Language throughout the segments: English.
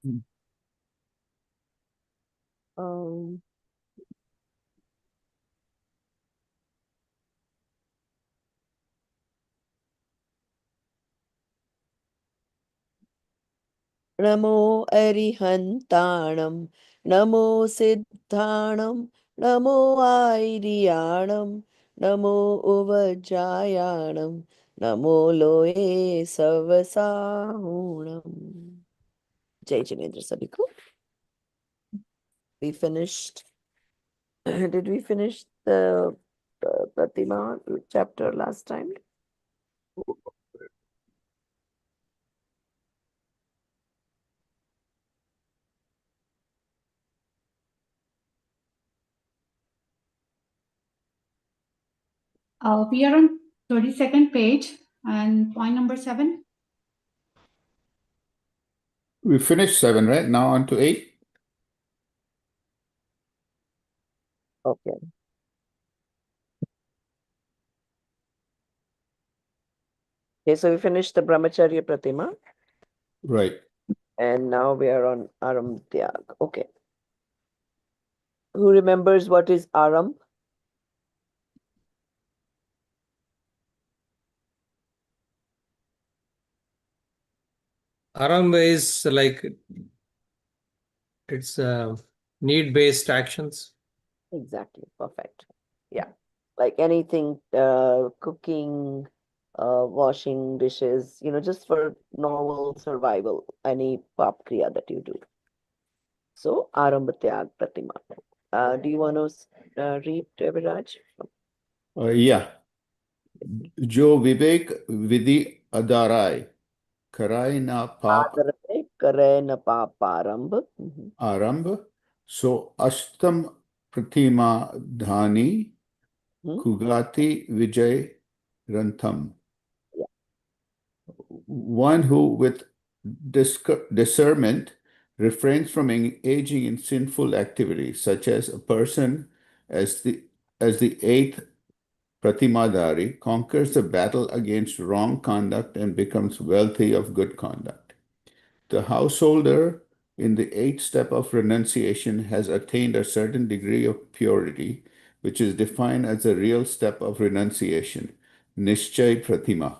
Um, Namo Arihantanam, Namo Siddhanam, Namo Airiyanam, Namo Uvajayanam, Namo Loe Savasahunam. Jai Jinendra Sabiko. We finished. Did we finish the Pratima chapter last time? We are on 32nd page and point number 7. We finished 7, right? Now on to 8. Okay. Okay, so we finished the Brahmacharya Pratima. Right. And now we are on Aram Tyag. Okay. Who remembers what is Aram? Aramba is like it's need-based actions. Exactly. Perfect. Yeah. Like anything, cooking, washing dishes, just for normal survival, any pap kriya that you do. So, Arambha Tyag Pratima. Do you want to read, Viraj? Yeah. Jo Vivek Vidhi Adarai, Karai na Pap Adarai kare na pap arambha. Aramb, so Ashtam Pratima Dhani, Kugati Vijay Rantham. Yeah. One who with discernment refrains from engaging in sinful activities, such as a person as the eighth Pratimadari conquers the battle against wrong conduct and becomes wealthy of good conduct. The householder in the eighth step of renunciation has attained a certain degree of purity, which is defined as the real step of renunciation, Nishchay Pratima.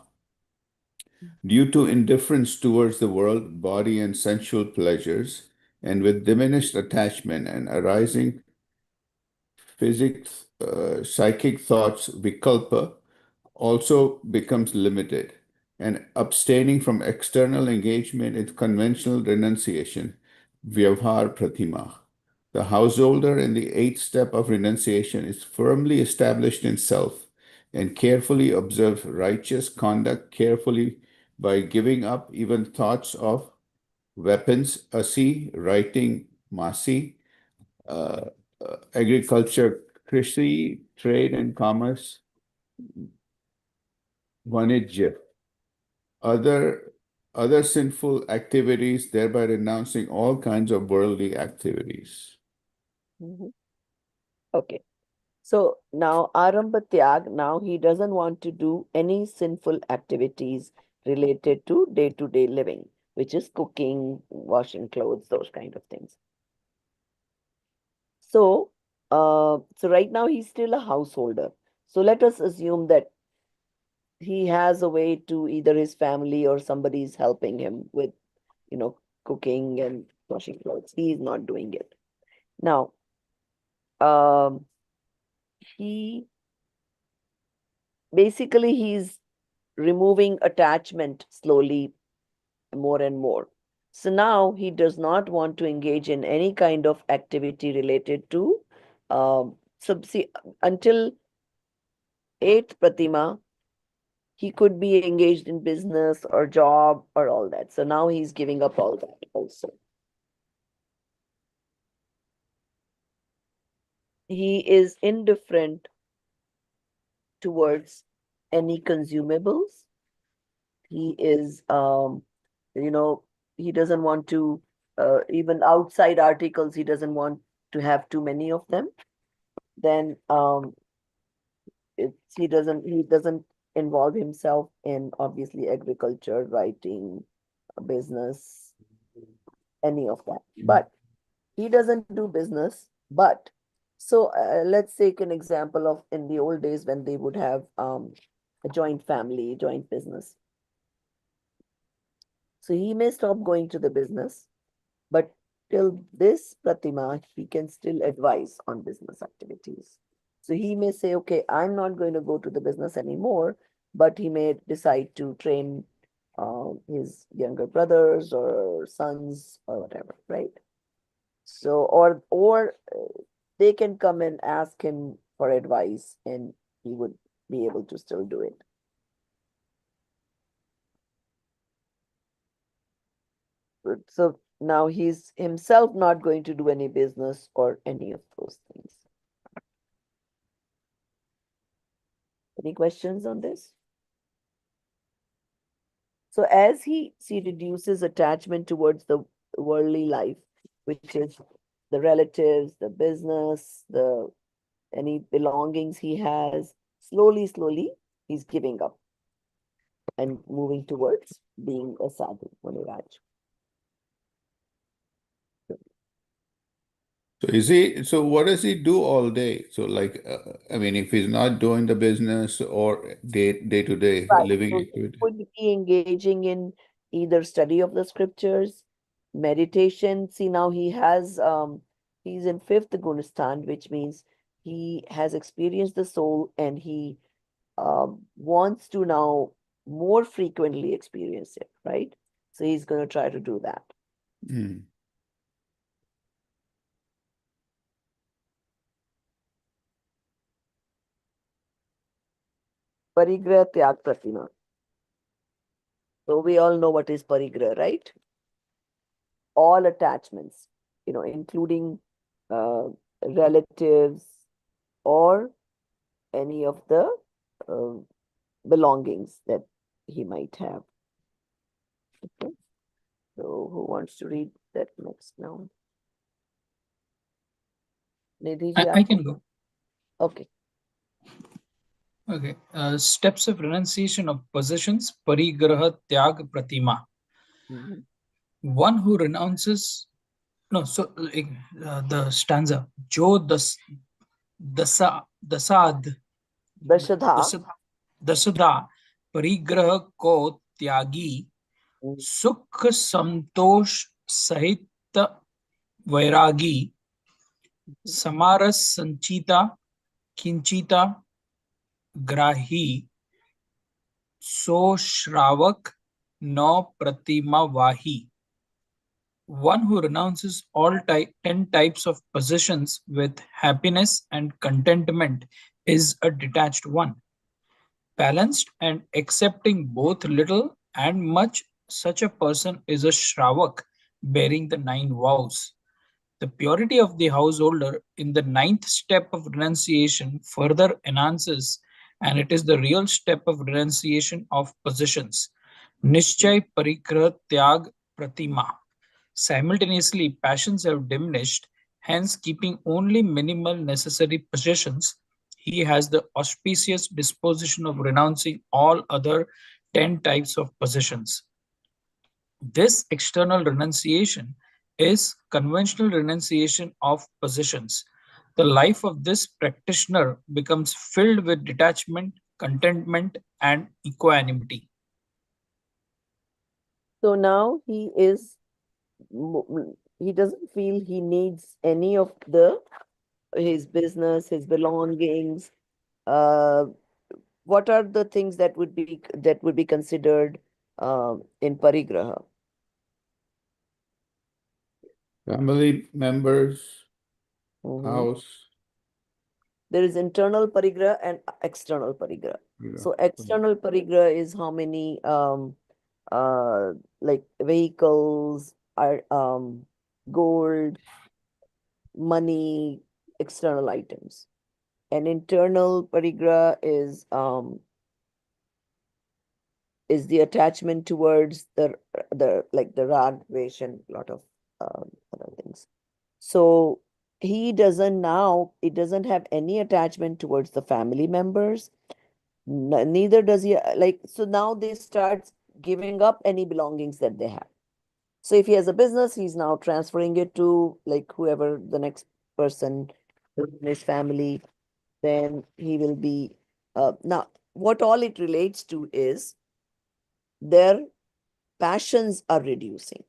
Due to indifference towards the world, body, and sensual pleasures, and with diminished attachment and arising psychic thoughts, vikalpa, also becomes limited, and abstaining from external engagement is conventional renunciation, vyavhar pratima. The householder in the eighth step of renunciation is firmly established in self and carefully observes righteous conduct carefully by giving up even thoughts of weapons, asi, writing, masi, agriculture, krishi, trade and commerce, vanijya, other sinful activities, thereby renouncing all kinds of worldly activities. Okay. So now Arambha Tyag, now he doesn't want to do any sinful activities related to day-to-day living, which is cooking, washing clothes, those kind of things. So right now he's still a householder. So let us assume that he has a way to either his family or somebody's helping him with, cooking and washing clothes. He is not doing it. Now, he basically he's removing attachment slowly more and more. So now he does not want to engage in any kind of activity related to until eighth Pratima, he could be engaged in business or job or all that. So now he's giving up all that also. He is indifferent towards any consumables. He is, he doesn't want to, even outside articles, he doesn't want to have too many of them. Then he doesn't involve himself in obviously agriculture, writing, business. any of that. But he doesn't do business. But so let's take an example of in the old days when they would have a joint family, joint business. So he may stop going to the business, but till this Pratima, he can still advise on business activities. So he may say, okay, I'm not going to go to the business anymore, but he may decide to train his younger brothers or sons or whatever, right? So, or they can come and ask him for advice, and he would be able to still do it. So now he's himself not going to do any business or any of those things. Any questions on this? So as he reduces attachment towards the worldly life, which is the relatives, the business, the any belongings he has, slowly, he's giving up and moving towards being a sadhu, Muniraj. So what does he do all day? So like, I mean, if he's not doing the business or day to day Right. living So he activity. would be engaging in either study of the scriptures, meditation. See, now he has he's in fifth Gunistan, which means he has experienced the soul and he wants to now more frequently experience it, right? So he's going to try to do that. Hmm. Parigraha Tyag Pratima. So we all know what is parigraha, right? All attachments, including relatives or any of the uh, belongings that he might have. Okay. So who wants to read that next now? Nidhi ji, I can go. Okay. Okay. Steps of renunciation of possessions, parigraha tyag pratima. Mhm. One who renounces, no, so the stanza, Jo dasad, Dashadha. dasada, parigraha ko tyagi, Mhm. sukh samtosh sahit vairagi, samaras sanchita, kinchita, grahi, so Shravak no Pratima Vahi. One who renounces all 10 types of possessions with happiness and contentment is a detached one. Balanced and accepting both little and much, such a person is a Shravak bearing the 9 vows. The purity of the householder in the 9th step of renunciation further enhances, and it is the real step of renunciation of possessions. Nishchay Parikrah Tyag Pratima. Simultaneously, passions have diminished, hence, keeping only minimal necessary possessions, he has the auspicious disposition of renouncing all other 10 types of possessions. This external renunciation is conventional renunciation of possessions. The life of this practitioner becomes filled with detachment, contentment, and equanimity. So now he doesn't feel he needs any of his business, his belongings. Uh, what are the things that would be considered in parigraha? Family members, Mhm. house. There is internal parigraha and external parigraha. So external parigraha is how many like vehicles, are gold, money, external items. And internal parigraha is the attachment towards the like the rag, and a lot of other things. So he doesn't have any attachment towards the family members. Neither does he, like, so now they start giving up any belongings that they have. So if he has a business, he's now transferring it to like whoever the next person in his family, then he will be now what all it relates to is their passions are reducing,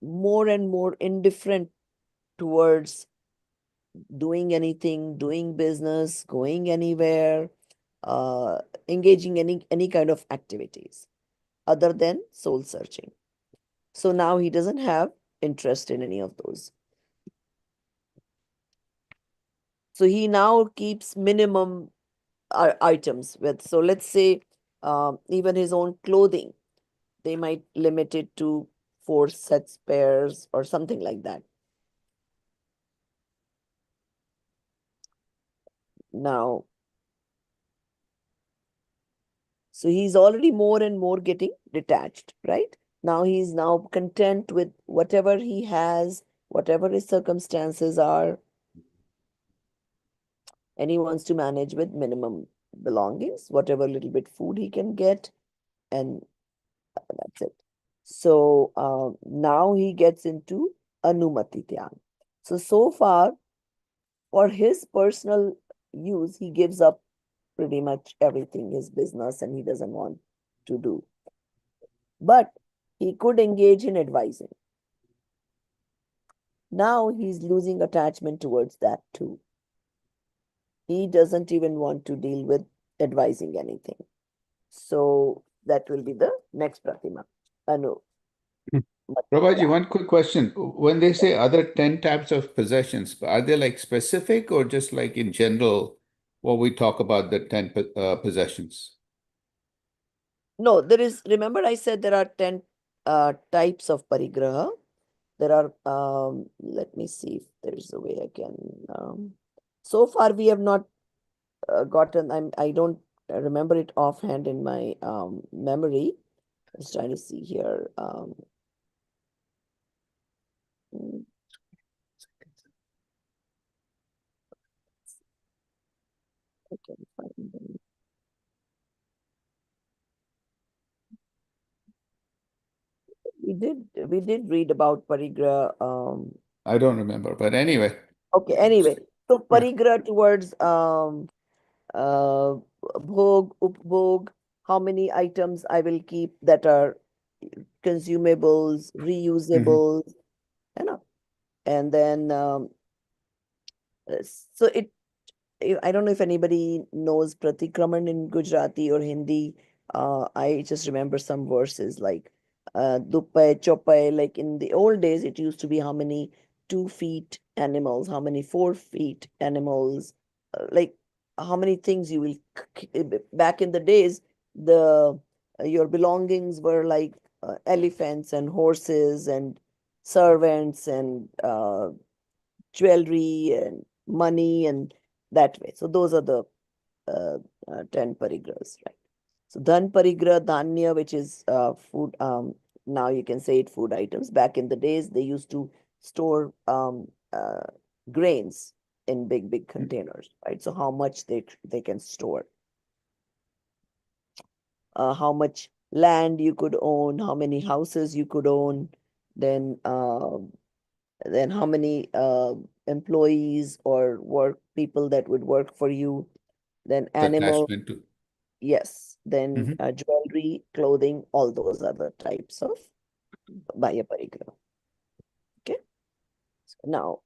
more and more indifferent towards doing anything, doing business, going anywhere, uh, engaging any kind of activities other than soul searching. So now he doesn't have interest in any of those. So he now keeps minimum items with. So let's say even his own clothing, they might limit it to 4 sets, pairs, or something like that. Now, so he's already more and more getting detached, right? Now he's now content with whatever he has, whatever his circumstances are, and he wants to manage with minimum belongings, whatever little bit food he can get, and that's it. So now he gets into Anumati Tyag. So far, for his personal use, he gives up pretty much everything, his business, and he doesn't want to do. But he could engage in advising. Now he's losing attachment towards that too. He doesn't even want to deal with advising anything. So that will be the next Pratima. Anu. Prabhaji, one quick question. When they say other 10 types of possessions, are they like specific or just like in general, what we talk about the 10 possessions? No, there is, remember I said there are 10 types of parigraha. There are, let me see if there's a way I can, so far we have not gotten, I don't remember it offhand in my memory. I was trying to see here. Mm, I can find them. We did read about parigraha. I don't remember, but anyway. Okay, anyway, so Yeah. parigraha towards bhog, upbhog, how many items I will keep that are consumables, reusables, you know, and then so it I don't know if anybody knows Pratikraman in Gujarati or Hindi. I just remember some verses like Dupai, Chopai, like in the old days, it used to be how many 2 feet animals, how many 4 feet animals, like how many things you will, back in the days, the your belongings were like elephants and horses and servants and jewelry and money and that way. So those are the 10 parigrahas, right? So dhan parigrah, dhanya, which is food. Now you can say it food items. Back in the days, they used to store grains in big containers, right? So how much they can store, how much land you could own, how many houses you could own, then how many employees or work people that would work for you, then animal, Attachment to. yes, then Mhm. jewelry, clothing, all those other types of Bhaya Parigraha. Okay, so now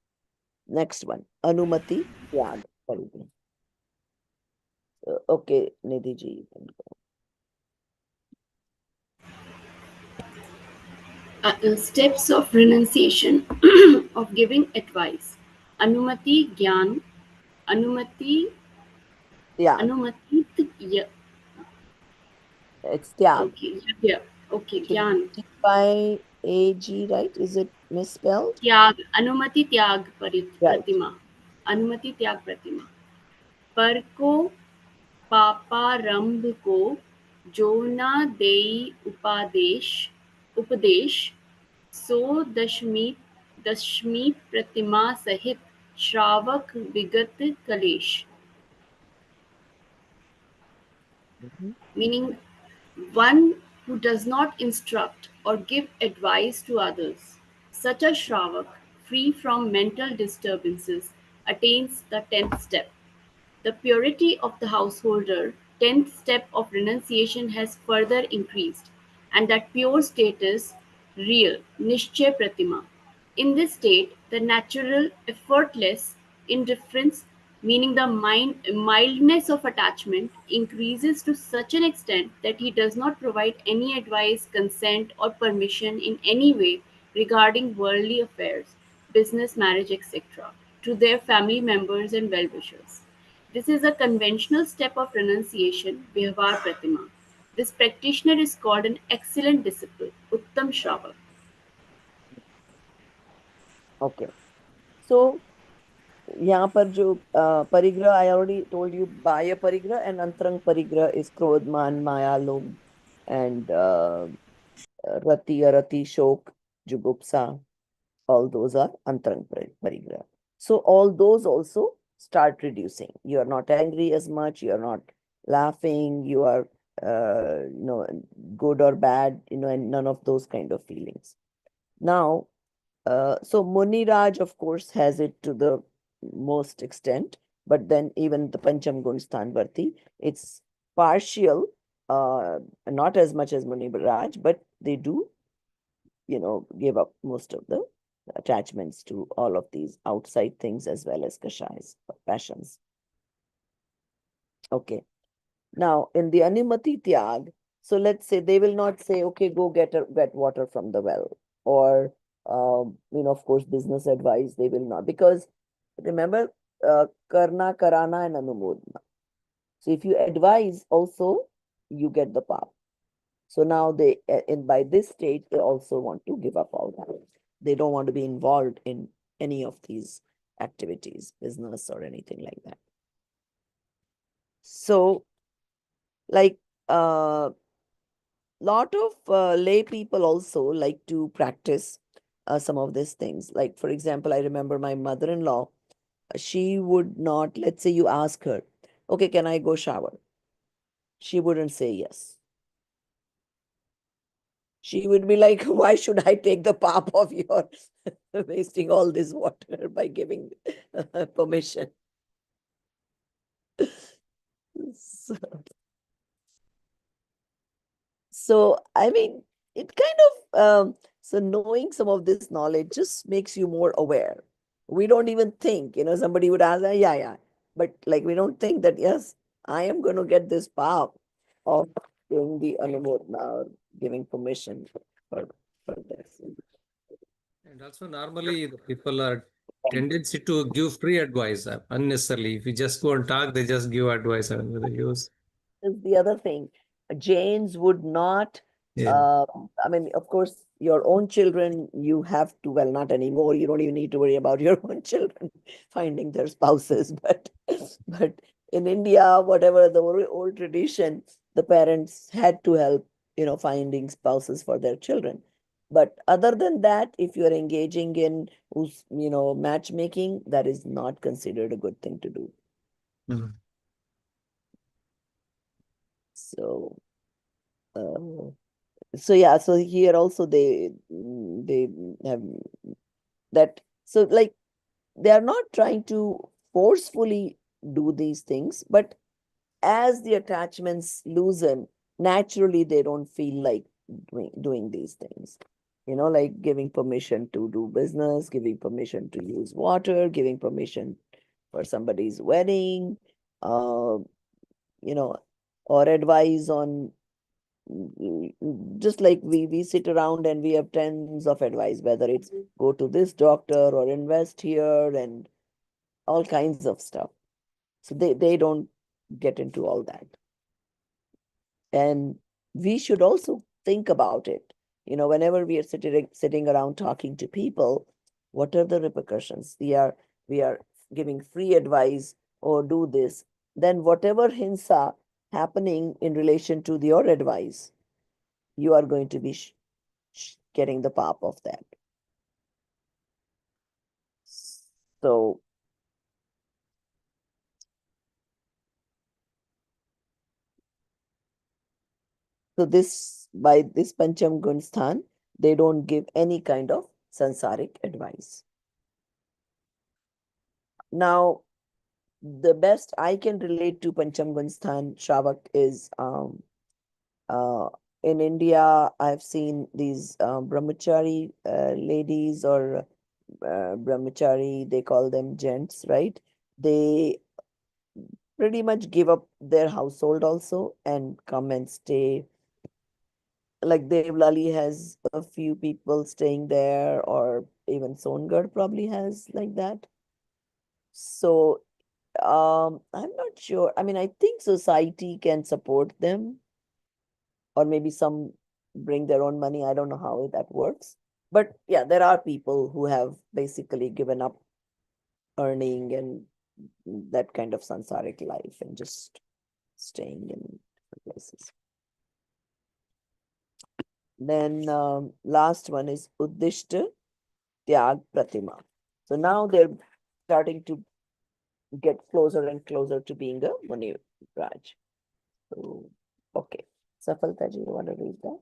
next one, Anumati Yag Parigraha. Okay, Nidhi ji, you can go. Steps of renunciation of giving advice. Anumati Gyan, Anumati, Tyag, Anumati, it's Tyag. okay, yeah, okay, Should be Gyan. Tyag, right? Is it misspelled? त्याग अनुमति त्याग Right. प्रतिमा अनुमति त्याग प्रतिमा पर को पापारंभ को जो न देई उपदेश सो दशमी प्रतिमा सहित श्रावक विगत कलेश. Mhm. Meaning one who does not instruct or give advice to others. Such a Shravak, free from mental disturbances, attains the 10th step. The purity of the householder, 10th step of renunciation has further increased, and that pure state is real, Nishchay Pratima. In this state, the natural, effortless indifference, meaning the mildness of attachment, increases to such an extent that he does not provide any advice, consent, or permission in any way regarding worldly affairs, business, marriage, etc., to their family members and well wishers. This is a conventional step of renunciation, Vyavhar Pratima. This practitioner is called an excellent disciple, Uttam Shravak. Okay. So यहाँ पर जो परिग्रह, I already told you, बाह्य परिग्रह and अंतरंग परिग्रह is क्रोध, मान, माया, लोभ, and rati, arati, shok, jugupsa. All those are antarang parigraha. So all those also start reducing. You are not angry as much. You are not laughing. You are, good or bad, and none of those kind of feelings. Now, so Muni Raj, of course, has it to the most extent, but then even the Pancham Gun Sthanvarti, it's partial, not as much as Muni Raj, but they do, give up most of the attachments to all of these outside things as well as kashayas, passions. Okay. Now, in the Animati Tyag, so let's say they will not say, okay, go get water from the well, or of course, business advice, they will not, because remember, karna, karana, and anumodana. So if you advise also, you get the path. So now they, by this stage, they also want to give up all that. They don't want to be involved in any of these activities, business or anything like that. So, like, lot of lay people also like to practice some of these things. Like, for example, I remember my mother-in-law, she would not, let's say you ask her, okay, can I go shower? She wouldn't say yes. She would be like, why should I take the pap of your wasting all this water by giving permission? So, I mean, it kind of, so knowing some of this knowledge just makes you more aware. We don't even think, somebody would ask, yeah, yeah. But like, we don't think that, yes, I am going to get this pap of doing the anumodana or giving permission for this. And also, normally, the people are tendency to give free advice unnecessarily. If you just go and talk, they just give advice and they use. Is the other thing. Jains would not, Yeah. I mean, of course, your own children, you have to, well, not anymore. You don't even need to worry about your own children finding their spouses. But in India, whatever the old tradition, the parents had to help, finding spouses for their children. But other than that, if you're engaging in, matchmaking, that is not considered a good thing to do. Mhm. So, so yeah, so here also they have that. So like, they are not trying to forcefully do these things, but as the attachments loosen, naturally they don't feel like doing these things. Like giving permission to do business, giving permission to use water, giving permission for somebody's wedding, uh, or advice on, just like we sit around and we have tons of advice, whether it's go to this doctor or invest here and all kinds of stuff. So they don't get into all that. And we should also think about it. Whenever we are sitting around talking to people, what are the repercussions? We are giving free advice or do this, then whatever hinsa happening in relation to your advice, you are going to be getting the pap of that. So, this, by this Pancham Gun Sthan, They don't give any kind of sansaric advice. Now, the best I can relate to Pancham Gunsthan Shravak is in India, I've seen these brahmachari ladies or brahmachari, they call them gents, right? They pretty much give up their household also and come and stay. Like Devlali has a few people staying there, or even Songarh probably has like that. So I'm not sure. I mean, I think society can support them, or maybe some bring their own money. I don't know how that works. But yeah, there are people who have basically given up earning and that kind of sansaric life and just staying in different places. Then last one is Uddishta Tyag Pratima. So now they're starting to get closer and closer to being a Muni Raj. So, okay. Safalta ji, you want to read that?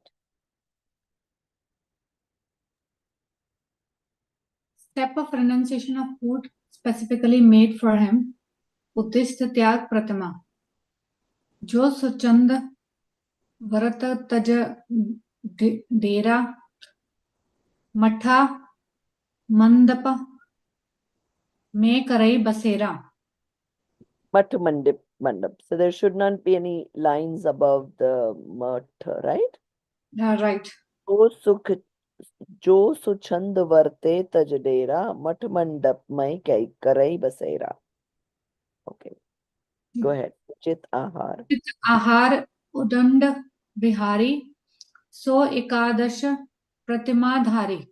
Step of renunciation of food specifically made for him. Uddishta Tyag Pratima. Jo suchand varata taja dera matha mandapa me karai basera. Mat Mandap. So there should not be any lines above the mat, right? Right. Jo suchand varte tajdera mat mandap mai kai karai basera. Okay, go ahead. Chit ahar. Ahar udand bihari so ekadash pratimadhari.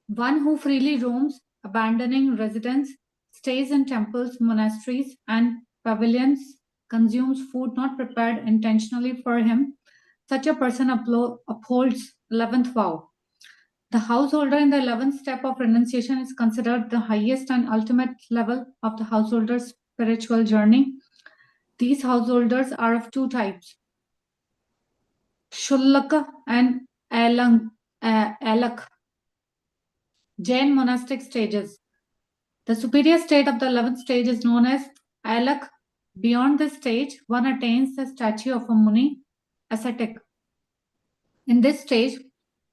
One who freely roams, abandoning residence, stays in temples, monasteries, and pavilions, consumes food not prepared intentionally for him. Such a person upholds 11th vow. The householder in the 11th step of renunciation is considered the highest and ultimate level of the householder's spiritual journey. These householders are of two types, Shullaka and Alak, Jain monastic stages. The superior state of the 11th stage is known as Alak. Beyond this stage, one attains the stature of a Muni, ascetic. In this stage,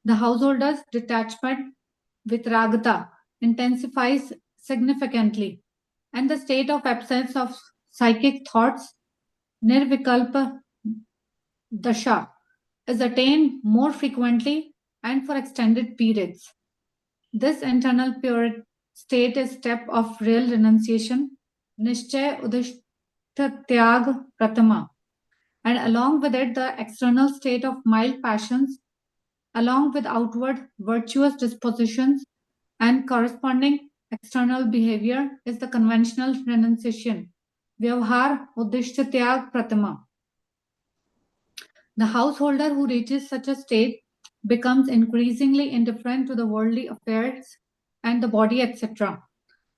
the householder's detachment with Ragata intensifies significantly, and the state of absence of psychic thoughts, Nirvikalpa Dasha, is attained more frequently and for extended periods. This internal pure state is step of real renunciation, Nishchay Udishta Tyag Pratama, and along with it the external state of mild passions, along with outward virtuous dispositions and corresponding external behavior is the conventional renunciation, Vyavhar Udishta Tyag Pratama. The householder who reaches such a state becomes increasingly indifferent to the worldly affairs and the body, etc.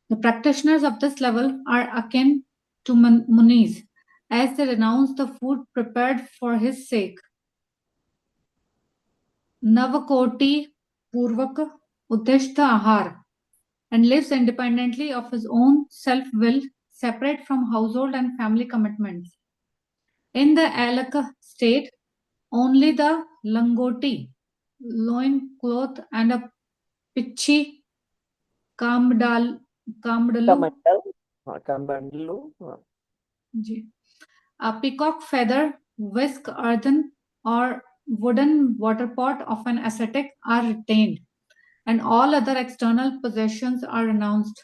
The practitioners of this level are akin to munis, as they renounce the food prepared for his sake. Navakoti Purvak Uddishta Ahar, and lives independently of his own self-will, separate from household and family commitments. In the Alaka state, only the langoti, loin cloth, and a pichi kamdalu Kamandalu. a peacock feather, whisk, earthen, or wooden water pot of an ascetic are retained, and all other external possessions are renounced.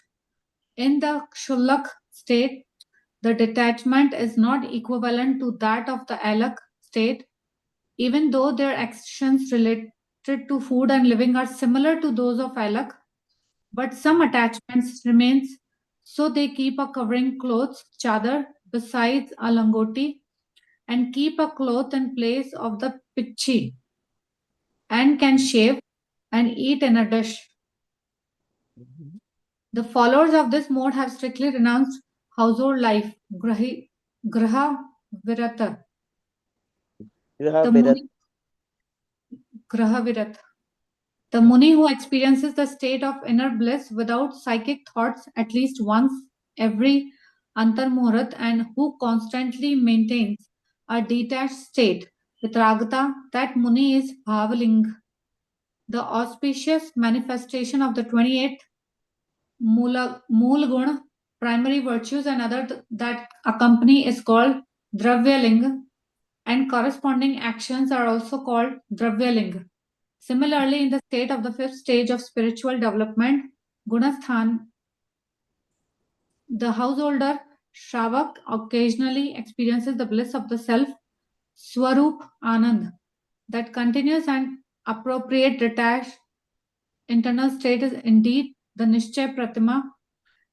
In the Kshullak state, the detachment is not equivalent to that of the Alak state, even though their actions related to food and living are similar to those of Alak, but some attachments remains, so they keep a covering clothes, chadar, besides a langoti, and keep a cloth in place of the pichi, and can shave and eat in a dish. The followers of this mode have strictly renounced household life, graha virata. Graha The Virat. Muni, Grahavirat. The Muni who experiences the state of inner bliss without psychic thoughts at least once every Antarmuhurat and who constantly maintains a detached state with Ragata, that Muni is Bhavaling. The auspicious manifestation of the 28 Mool Gun, primary virtues and other that accompany is called Dravyaling, and corresponding actions are also called Dravyaling. Similarly, in the state of the fifth stage of spiritual development, Gunasthan, the householder Shravak occasionally experiences the bliss of the self, Swarup Anand, that continuous and appropriate detached internal state is indeed the Nishchay Pratima,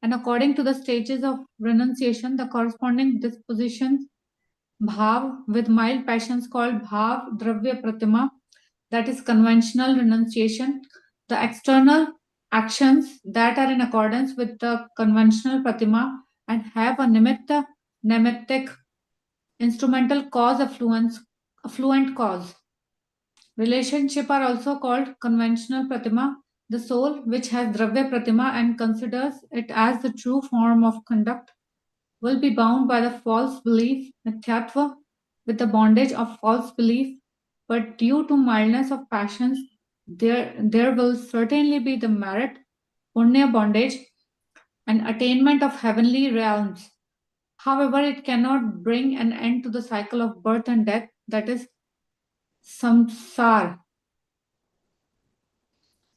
and according to the stages of renunciation, the corresponding dispositions, Bhav, with mild passions called Bhav Dravya Pratima, that is conventional renunciation, the external actions that are in accordance with the conventional pratima and have a nimitta, nemetic, instrumental cause affluent cause. Relationship are also called conventional pratima. The soul which has dravya pratima and considers it as the true form of conduct will be bound by the false belief, mithyatva, with the bondage of false belief, but due to mildness of passions, there will certainly be the merit, punya bondage, and attainment of heavenly realms. However, it cannot bring an end to the cycle of birth and death, that is samsara.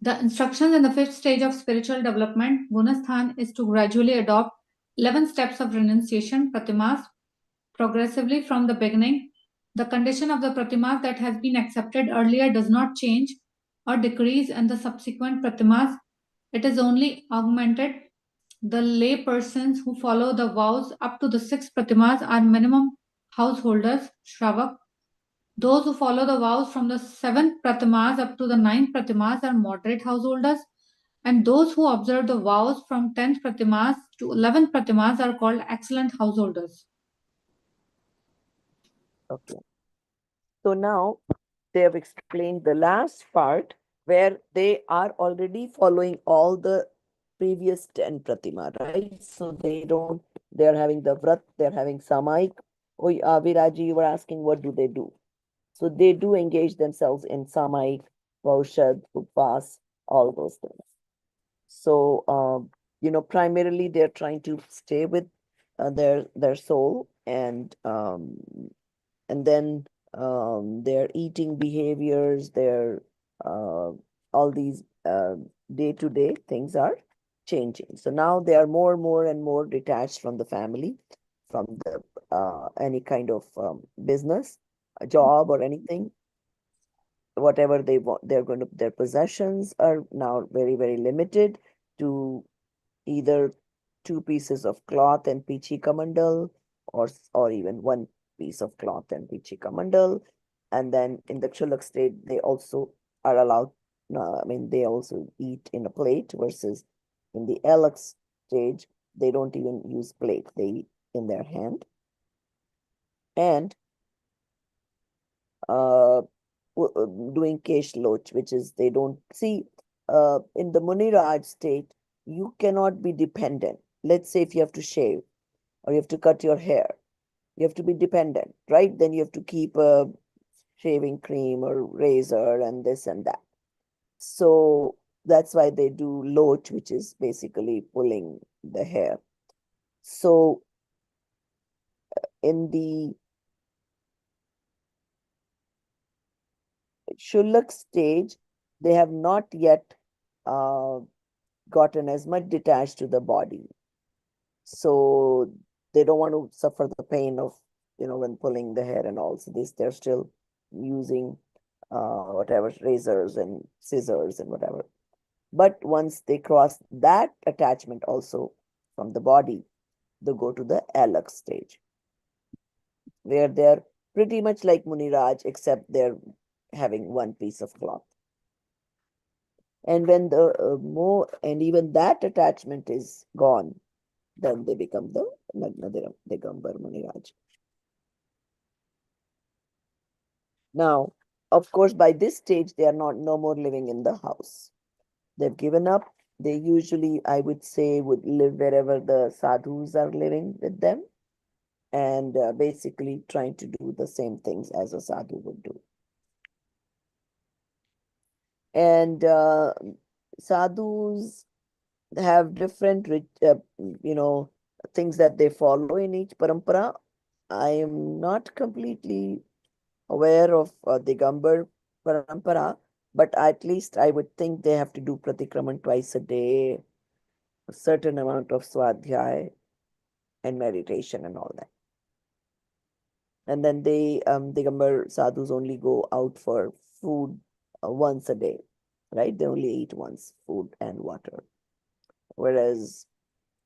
The instructions in the fifth stage of spiritual development, Gunasthan, is to gradually adopt 11 steps of renunciation, pratimas, progressively from the beginning. The condition of the pratimas that has been accepted earlier does not change or decrease in the subsequent pratimas. It is only augmented. The lay persons who follow the vows up to the 6 pratimas are minimum householders, Shravak. Those who follow the vows from the 7th pratimas up to the 9th pratimas are moderate householders. And those who observe the vows from 10th pratimas to 11th pratimas are called excellent householders. Okay. So now they have explained the last part where they are already following all the previous 10 pratima, right? So they're having the vrat, they're having samaik. Oh, Viraji, you were asking what do they do? So they do engage themselves in samaik, paushad, upvas, all those things. So, primarily they're trying to stay with their soul and then their eating behaviors, their all these day-to-day things are changing. So now they are more and more detached from the family, from the any kind of business, a job or anything. Whatever they want, their possessions are now very limited to either 2 pieces of cloth and pichika mandal, or even 1 piece of cloth and pichika mandal. And then in the chulak state, they also are allowed, they also eat in a plate, versus in the elak stage, they don't even use plate, they eat in their hand. And doing kesh loch, which is they don't see in the Muniraj state, you cannot be dependent. Let's say if you have to shave or you have to cut your hair, you have to be dependent, right? Then you have to keep a shaving cream or razor and this and that. So that's why they do loch, which is basically pulling the hair. So in the Shulak stage, they have not yet gotten as much detached to the body. So they don't want to suffer the pain of, when pulling the hair and all. So they're still using whatever, razors and scissors and whatever. But once they cross that attachment also from the body, they go to the alak stage, where they're pretty much like Muniraj, except they're having 1 piece of cloth. And when and even that attachment is gone, then they become the Nagna Digambar Muniraj. Now, of course, by this stage, they are no more living in the house. They've given up. They usually, I would say, would live wherever the sadhus are living with them, and basically trying to do the same things as a sadhu would do. And sadhus have different, things that they follow in each parampara. I am not completely aware of Digambar parampara, but at least I would think they have to do pratikraman twice a day, a certain amount of swadhyay and meditation and all that. And then Digambar sadhus only go out for food once a day, right? They only eat once, food and water. Whereas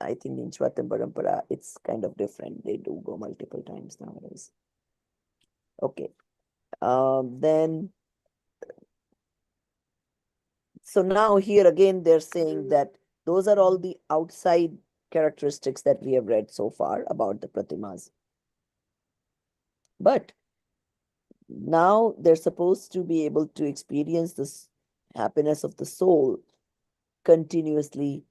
I think in Shvatam Parampara, it's kind of different. They do go multiple times nowadays. Okay. Then, so now here again, they're saying that those are all the outside characteristics that we have read so far about the Pratimas. But now they're supposed to be able to experience this happiness of the soul continuously,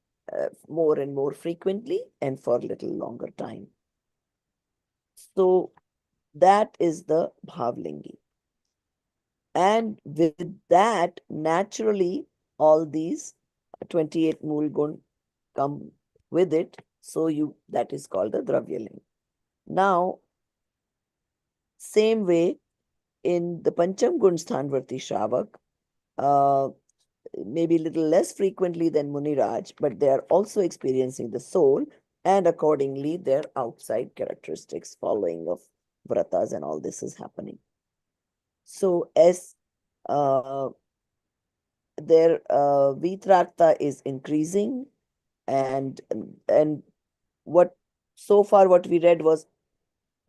more and more frequently, and for a little longer time. So that is the Bhavlingi. And with that, naturally, all these 28 Mool Gun come with it. So that is called the Dravyaling. Now, same way in the Pancham Gun Sthanvarti Shravak, maybe a little less frequently than Muniraj, but they are also experiencing the soul, and accordingly, their outside characteristics following of vratas and all this is happening. So as their vitrakta is increasing, and what so far what we read was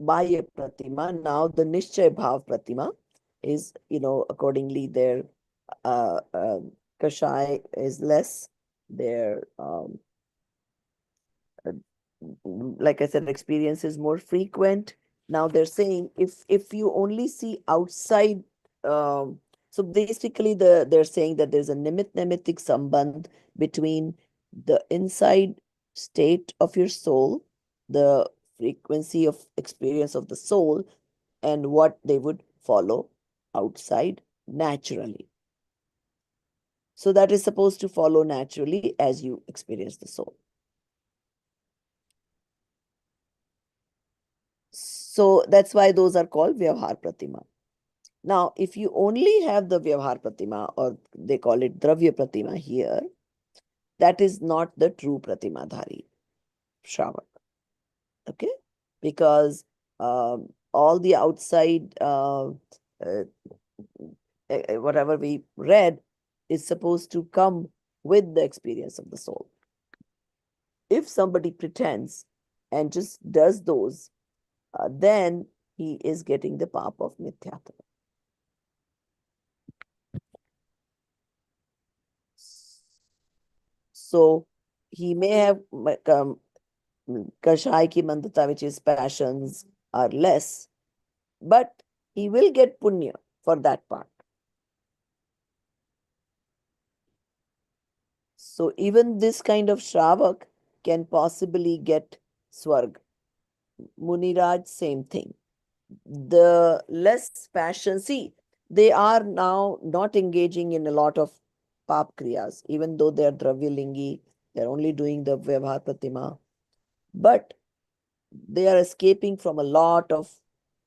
Bahya Pratima. Now the Nishchay Bhav Pratima is, accordingly their Kashai is less, their like I said, experience is more frequent. Now they're saying if you only see outside, so basically they're saying that there's a nimitic sambandh between the inside state of your soul, the frequency of experience of the soul, and what they would follow outside naturally. So that is supposed to follow naturally as you experience the soul. So that's why those are called Vyavhar Pratima. Now, if you only have the Vyavhar Pratima, or they call it Dravya Pratima here, that is not the true Pratimadhari Shravak. Okay? Because all the outside, whatever we read, is supposed to come with the experience of the soul. If somebody pretends and just does those, then he is getting the path of mithyatva. So he may have Kashai ki mandata, which is passions, are less, but he will get punya for that part. So even this kind of Shravak can possibly get Swarg. Muniraj, same thing. The less passion, see, they are now not engaging in a lot of pap kriyas, even though they are Dravyalingi, they're only doing the Vyavhar Pratima, but they are escaping from a lot of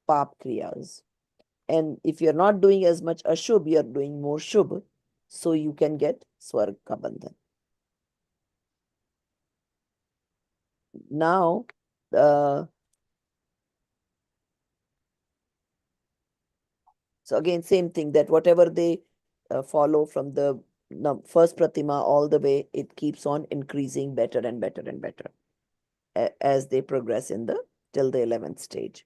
pap kriyas. And if you're not doing as much ashubh, you're doing more shubh, so you can get Swarg ka bandhan. Now, so again, same thing, that whatever they follow from the first Pratima all the way, it keeps on increasing better and better and better as they progress till the 11th stage.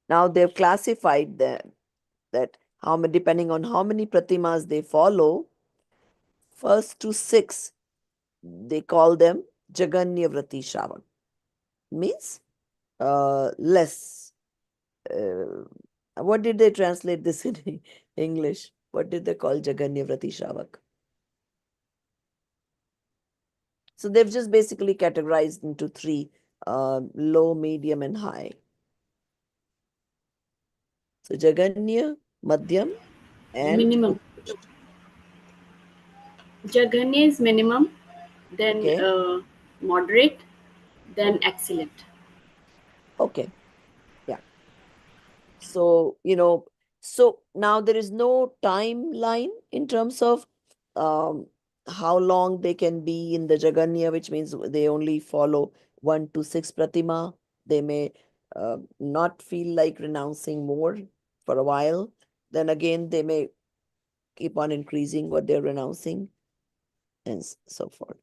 Now they've classified that how many, depending on how many Pratimas they follow, first to 6, they call them Jaganya Vrati Shravak. Means less. What did they translate this in English? What did they call Jaganya Vrati Shravak? So they've just basically categorized into three, low, medium, and high. So Jaganya, Madhyam, and Minimum. Jaganya is minimum, then okay, moderate, then excellent. okay, yeah. So, so now there is no timeline in terms of um, how long they can be in the Jaganya, which means they only follow 1 to 6 Pratima. They may not feel like renouncing more for a while. Then again, they may keep on increasing what they're renouncing and so forth.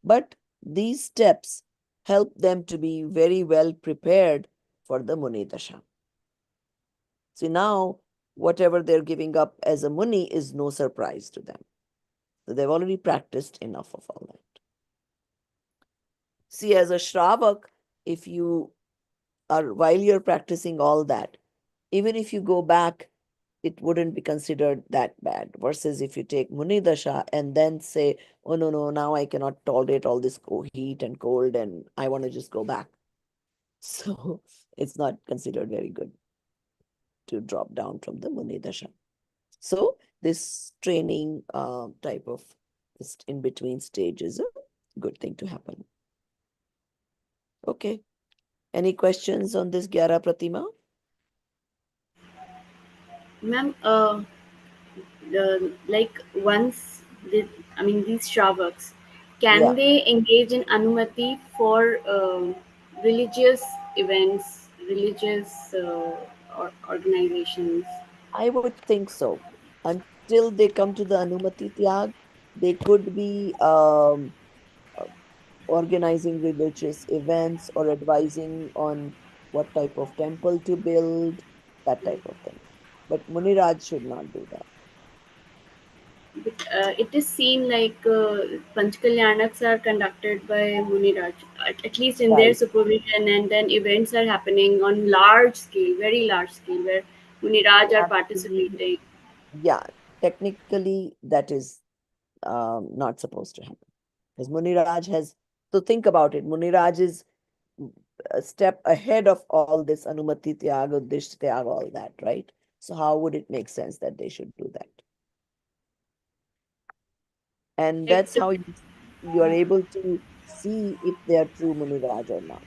But these steps help them to be very well prepared for the Muni Dasha. So now, whatever they're giving up as a Muni is no surprise to them. So they've already practiced enough of all that. See, as a Shravak, if you are, while you're practicing all that, even if you go back, it wouldn't be considered that bad. Versus if you take Muni Dasha and then say, oh no, no, now I cannot tolerate all this heat and cold and I want to just go back. So it's not considered very good to drop down from the Muni Dasha. So this training type of this in between stage is a good thing to happen. Okay. Any questions on this Gyara Pratima? Ma'am, like once these Shravaks, Yeah, can they engage in Anumati for religious events, religious organizations? I would think so. Until they come to the Anumati Tyag, they could be uh, organizing religious events or advising on what type of temple to build, that type of thing. But Muniraj should not do that. It is seen like Panchkalyanaks are conducted by Muniraj, at least in their Right. supervision, and then events are happening on large scale, very large scale, where Muniraj are Actually, participating. yeah, technically that is not supposed to happen. Because Muniraj has, so think about it, Muniraj is a step ahead of all this Anumati Tyag, Uddishta Tyag, all that, right? So how would it make sense that they should do that? And Like that's how you are able to see if they are true Muniraj or not.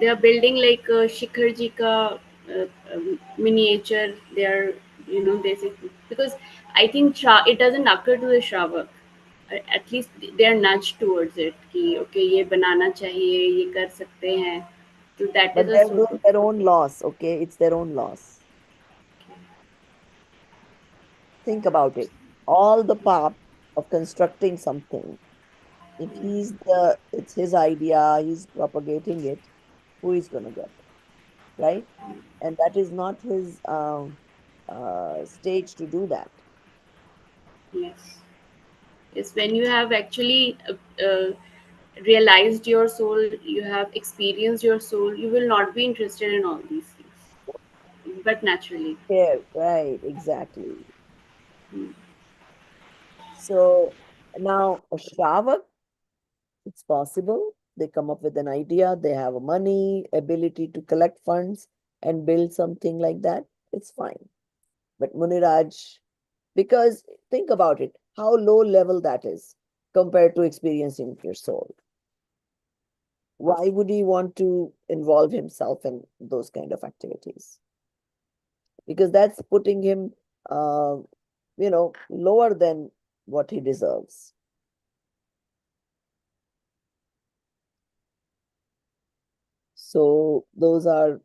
they are building like Shikharji ka miniature. They are, they say, because I think it doesn't occur to the Shravak. At least they are nudged towards it. कि okay, ये बनाना चाहिए, ये कर सकते हैं. So that is But a they're source doing of their own loss, okay? It's their own loss. Think about it. All the path of constructing something, if it's his idea, he's propagating it, who is going to get, right? And that is not his stage to do that. yes. Is when you have actually realized your soul, you have experienced your soul, you will not be interested in all these things. But naturally, Yeah, right, exactly. mm, So now a Shravak, it's possible. They come up with an idea, they have money, ability to collect funds and build something like that. It's fine. But Muniraj, because think about it, how low level that is compared to experiencing your soul. Why would he want to involve himself in those kind of activities? Because that's putting him, uh, lower than what he deserves. So those are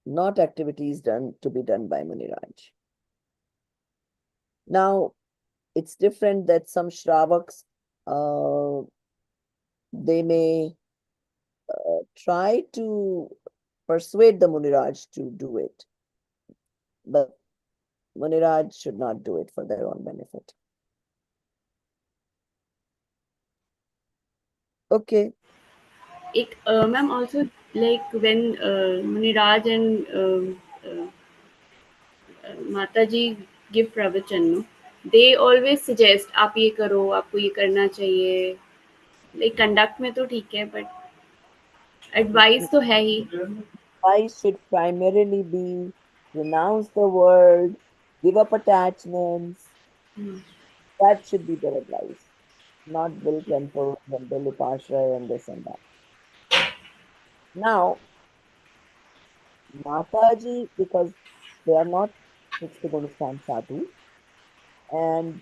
not activities done to be done by Muniraj. Now, it's different that some Shravaks, uh, they may try to persuade the Muniraj to do it, but Muniraj should not do it for their own benefit. Okay. Ma'am, also like when Muniraj and Mataji give pravachan, no, they always suggest आप ये करो, आपको ये करना चाहिए. Like conduct में तो ठीक है, but advice तो है ही. Advice should primarily be renounce the world, give up attachments. That should be their advice, not build temples and build upashray and this and that. Now, Mataji, because they are not Sixtagunistan sadhu, and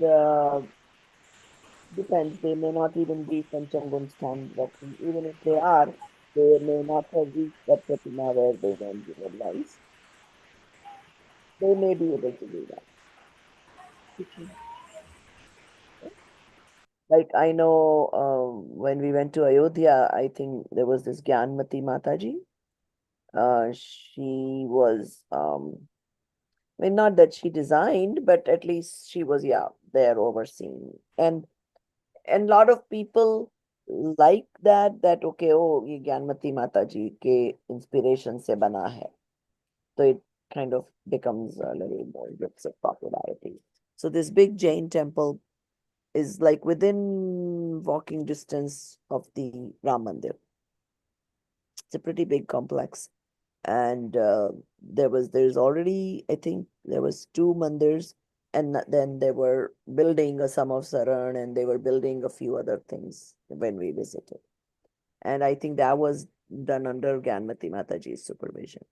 depends, they may not even be from Changunistan, but even if they are, they may not have reached that Pratima where they went give advice. They may be able to do that. Okay. Like I know when we went to Ayodhya, I think there was this Gyanmati Mataji. She was, I mean, not that she designed, but at least she was, yeah, there overseeing. And a lot of people like that, okay, oh, ye Gyanmati Mataji ke inspiration se bana hai. So it kind of becomes a little more gets of popularity. So this big Jain temple is like within walking distance of the Ram Mandir. It's a pretty big complex. And there's already, I think there was two mandirs, and then they were building a Samavsaran, and they were building a few other things when we visited. And I think that was done under Gyanmati Mataji's supervision.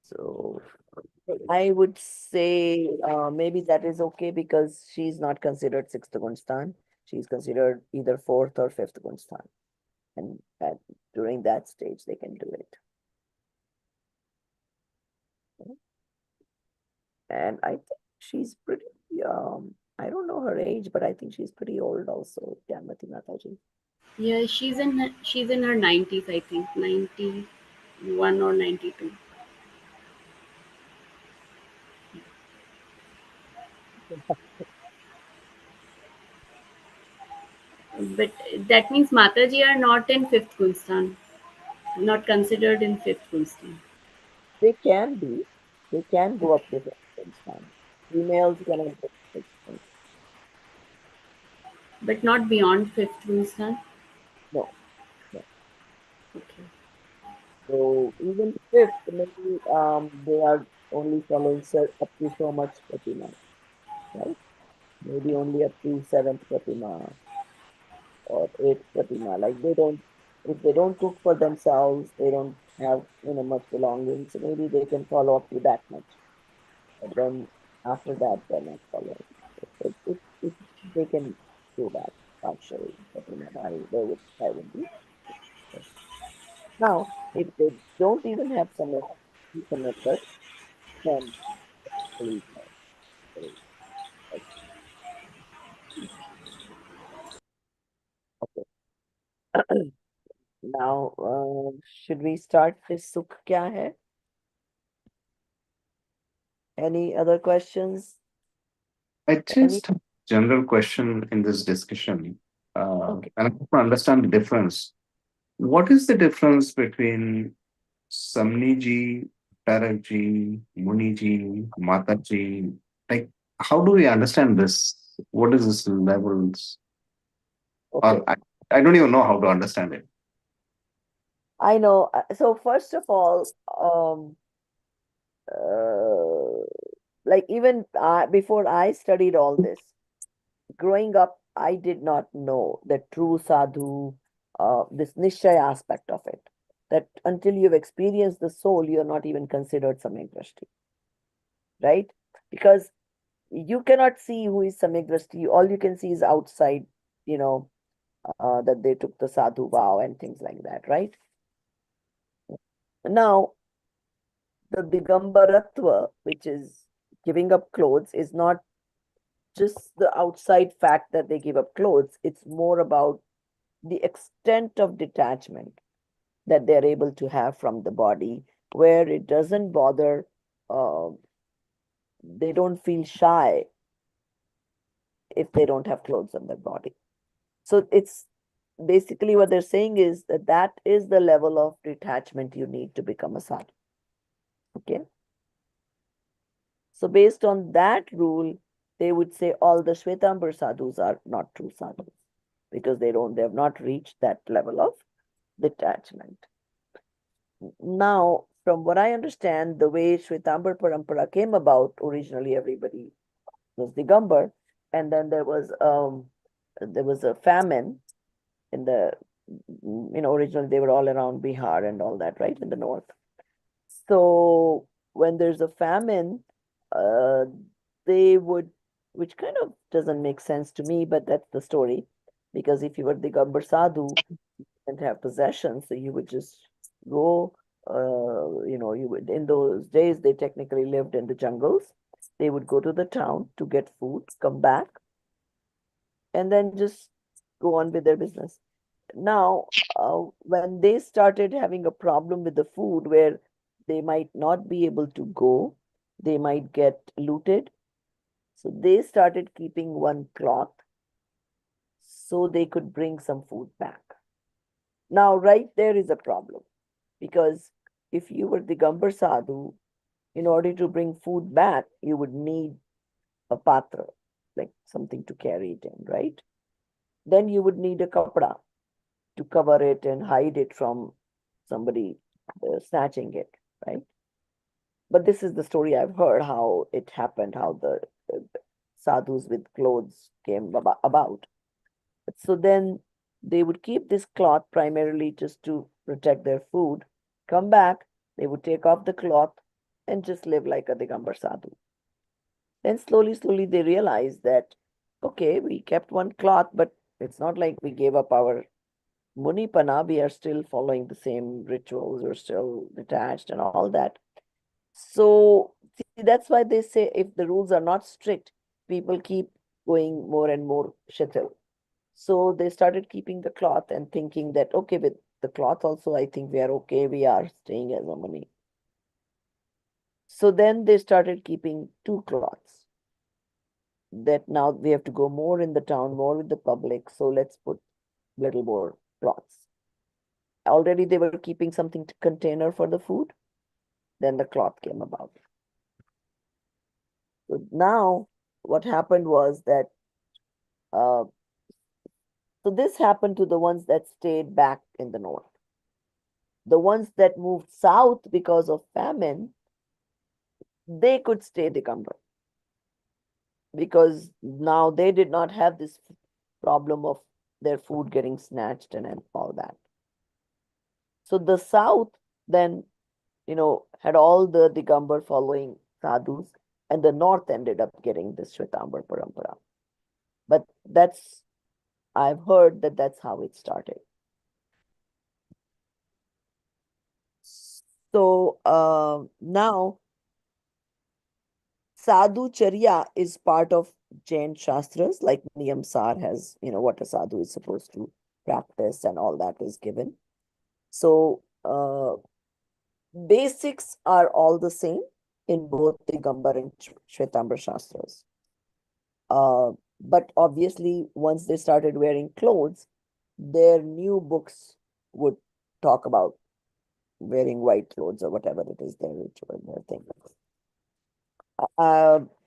So I would say maybe that is okay because she's not considered sixth Gunstan. She's considered either fourth or fifth Gunstan. And during that stage, they can do it. And I think she's pretty, I don't know her age, but I think she's pretty old also, Gyanmati Mataji. Yeah, she's in her 90s, I think, 91 or 92. But that means Mataji are not in fifth Gunstan, not considered in fifth Gunstan, They can be, they can go up to fifth Gunstan. Females cannot go to fifth Gunstan. but not beyond fifth Gunstan. No, no. Okay. So even fifth, maybe they are only following up to so much Pratima, right? Maybe only up to seventh Pratima or eighth Pratima. Like they don't, if they don't cook for themselves, they don't have much belongings. So maybe they can follow up to that much. But then after that, they're not following. If they can do that partially, Pratima, I would be. Now, if they don't even have some method, then please, please. Okay. Now, should we start this sukh kya hai? Any other questions? I Any? just have a general question in this discussion, Okay. and I want to understand the difference. What is the difference between Samniji, Taraji, Muniji, Mataji? Like, how do we understand this? What is this levels? Okay. Or I don't even know how to understand it. I know. So first of all, uh, like even before I studied all this, growing up, I did not know the true sadhu, this nishchay aspect of it. That until you've experienced the soul, you're not even considered samyak drashti, right? Because you cannot see who is samyak drashti. All you can see is outside, that they took the sadhu vow and things like that, right? Now, the digambaratva, which is giving up clothes, is not just the outside fact that they give up clothes. It's more about the extent of detachment that they're able to have from the body, where it doesn't bother, uh, they don't feel shy if they don't have clothes on their body. So it's basically what they're saying is that that is the level of detachment you need to become a sadhu. Okay. So based on that rule, they would say all the Shwetambar sadhus are not true sadhus because they have not reached that level of detachment. Now, from what I understand, the way Shwetambar Parampara came about, originally everybody was Digambar, and then there was a famine in the, originally they were all around Bihar and all that, right, in the north. So when there's a famine, uh, they would, which kind of doesn't make sense to me, but that's the story. Because if you were Digambar Sadhu and have possessions, so you would just go, you would, in those days, they technically lived in the jungles. They would go to the town to get food, come back, and then just go on with their business. Now, when they started having a problem with the food where they might not be able to go, they might get looted. So they started keeping one cloth so they could bring some food back. Now, right there is a problem because if you were the Gambar Sadhu, in order to bring food back, you would need a patra, like something to carry it in, right? Then you would need a kapda to cover it and hide it from somebody snatching it, right? But this is the story I've heard how it happened, how the sadhus with clothes came about. So then they would keep this cloth primarily just to protect their food, come back, they would take off the cloth and just live like a Digambar sadhu. Then slowly they realized that, okay, we kept one cloth, but it's not like we gave up our Munipana, we are still following the same rituals, we're still detached and all that. So, see, that's why they say if the rules are not strict, people keep going more and more shitil. So they started keeping the cloth and thinking that, okay, with the cloth also, I think we are okay, we are staying as a muni. So then they started keeping two cloths. That now we have to go more in the town, more with the public, so let's put little more cloths. Already they were keeping something to container for the food. Then the cloth came about. So now what happened was that, so this happened to the ones that stayed back in the north. The ones that moved south because of famine, they could stay Digambar because now they did not have this problem of their food getting snatched and all that. So the south then, had all the Digambar following sadhus, and the north ended up getting this Shwetambar Parampara. But I've heard that that's how it started. So now Sadhu Charya is part of Jain Shastras, like Niyam Sar has, what a sadhu is supposed to practice and all that is given. So basics are all the same in both Digambar and Shwetambar Shastras. But obviously, once they started wearing clothes, their new books would talk about wearing white clothes or whatever it is their ritual, their thing.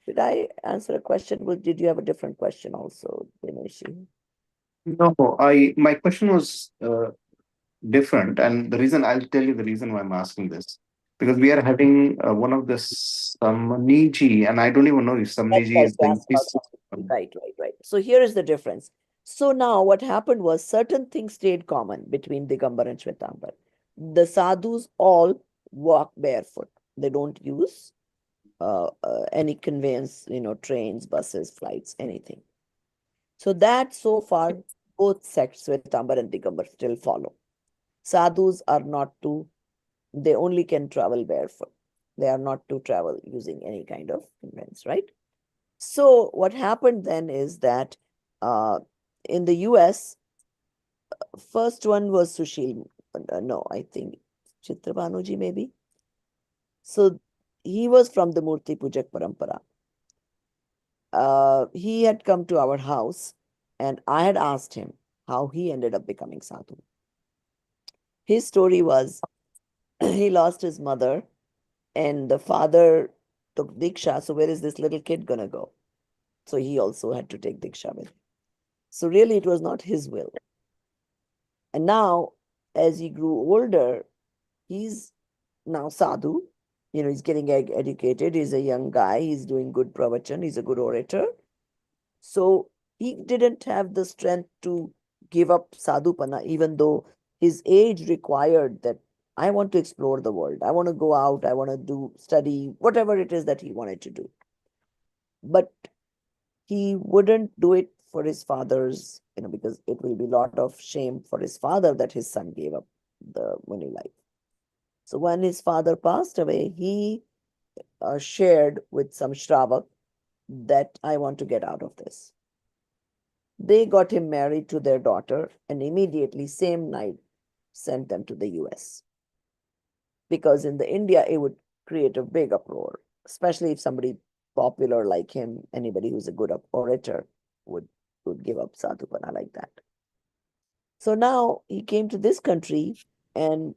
Did I answer a question? Did you have a different question also, Dineshi? No, my question was different, and the reason I'll tell you the reason why I'm asking this because we are having one of the Samniji, and I don't even know if Samniji Right, is the yes, right. So here is the difference. So now what happened was certain things stayed common between Digambar and Shwetambar. The sadhus all walk barefoot. They don't use any conveyance, trains, buses, flights, anything. So that so far, both sects, Shwetambar and Digambar, still follow. Sadhus are not to, they only can travel barefoot. They are not to travel using any kind of conveyance, right? So what happened then is that in the US, first one was Sushil. No, I think Chitrabanuji maybe. So he was from the Murti Pujak Parampara. He had come to our house and I had asked him how he ended up becoming sadhu. His story was he lost his mother, and the father took Diksha. So where is this little kid gonna go? So he also had to take Diksha with him. So really, it was not his will. And now, as he grew older, he's now sadhu. He's getting educated. He's a young guy. He's doing good pravachan. He's a good orator. So he didn't have the strength to give up sadhupana, even though his age required that I want to explore the world. I want to go out. I want to do study, whatever it is that he wanted to do. But he wouldn't do it for his father's, because it will be a lot of shame for his father that his son gave up the Muni life. So when his father passed away, he shared with some Shravak that I want to get out of this. They got him married to their daughter and immediately, same night, sent them to the US. Because in the India, it would create a big uproar, especially if somebody popular like him, anybody who's a good orator, would give up sadhupana like that. So now he came to this country, and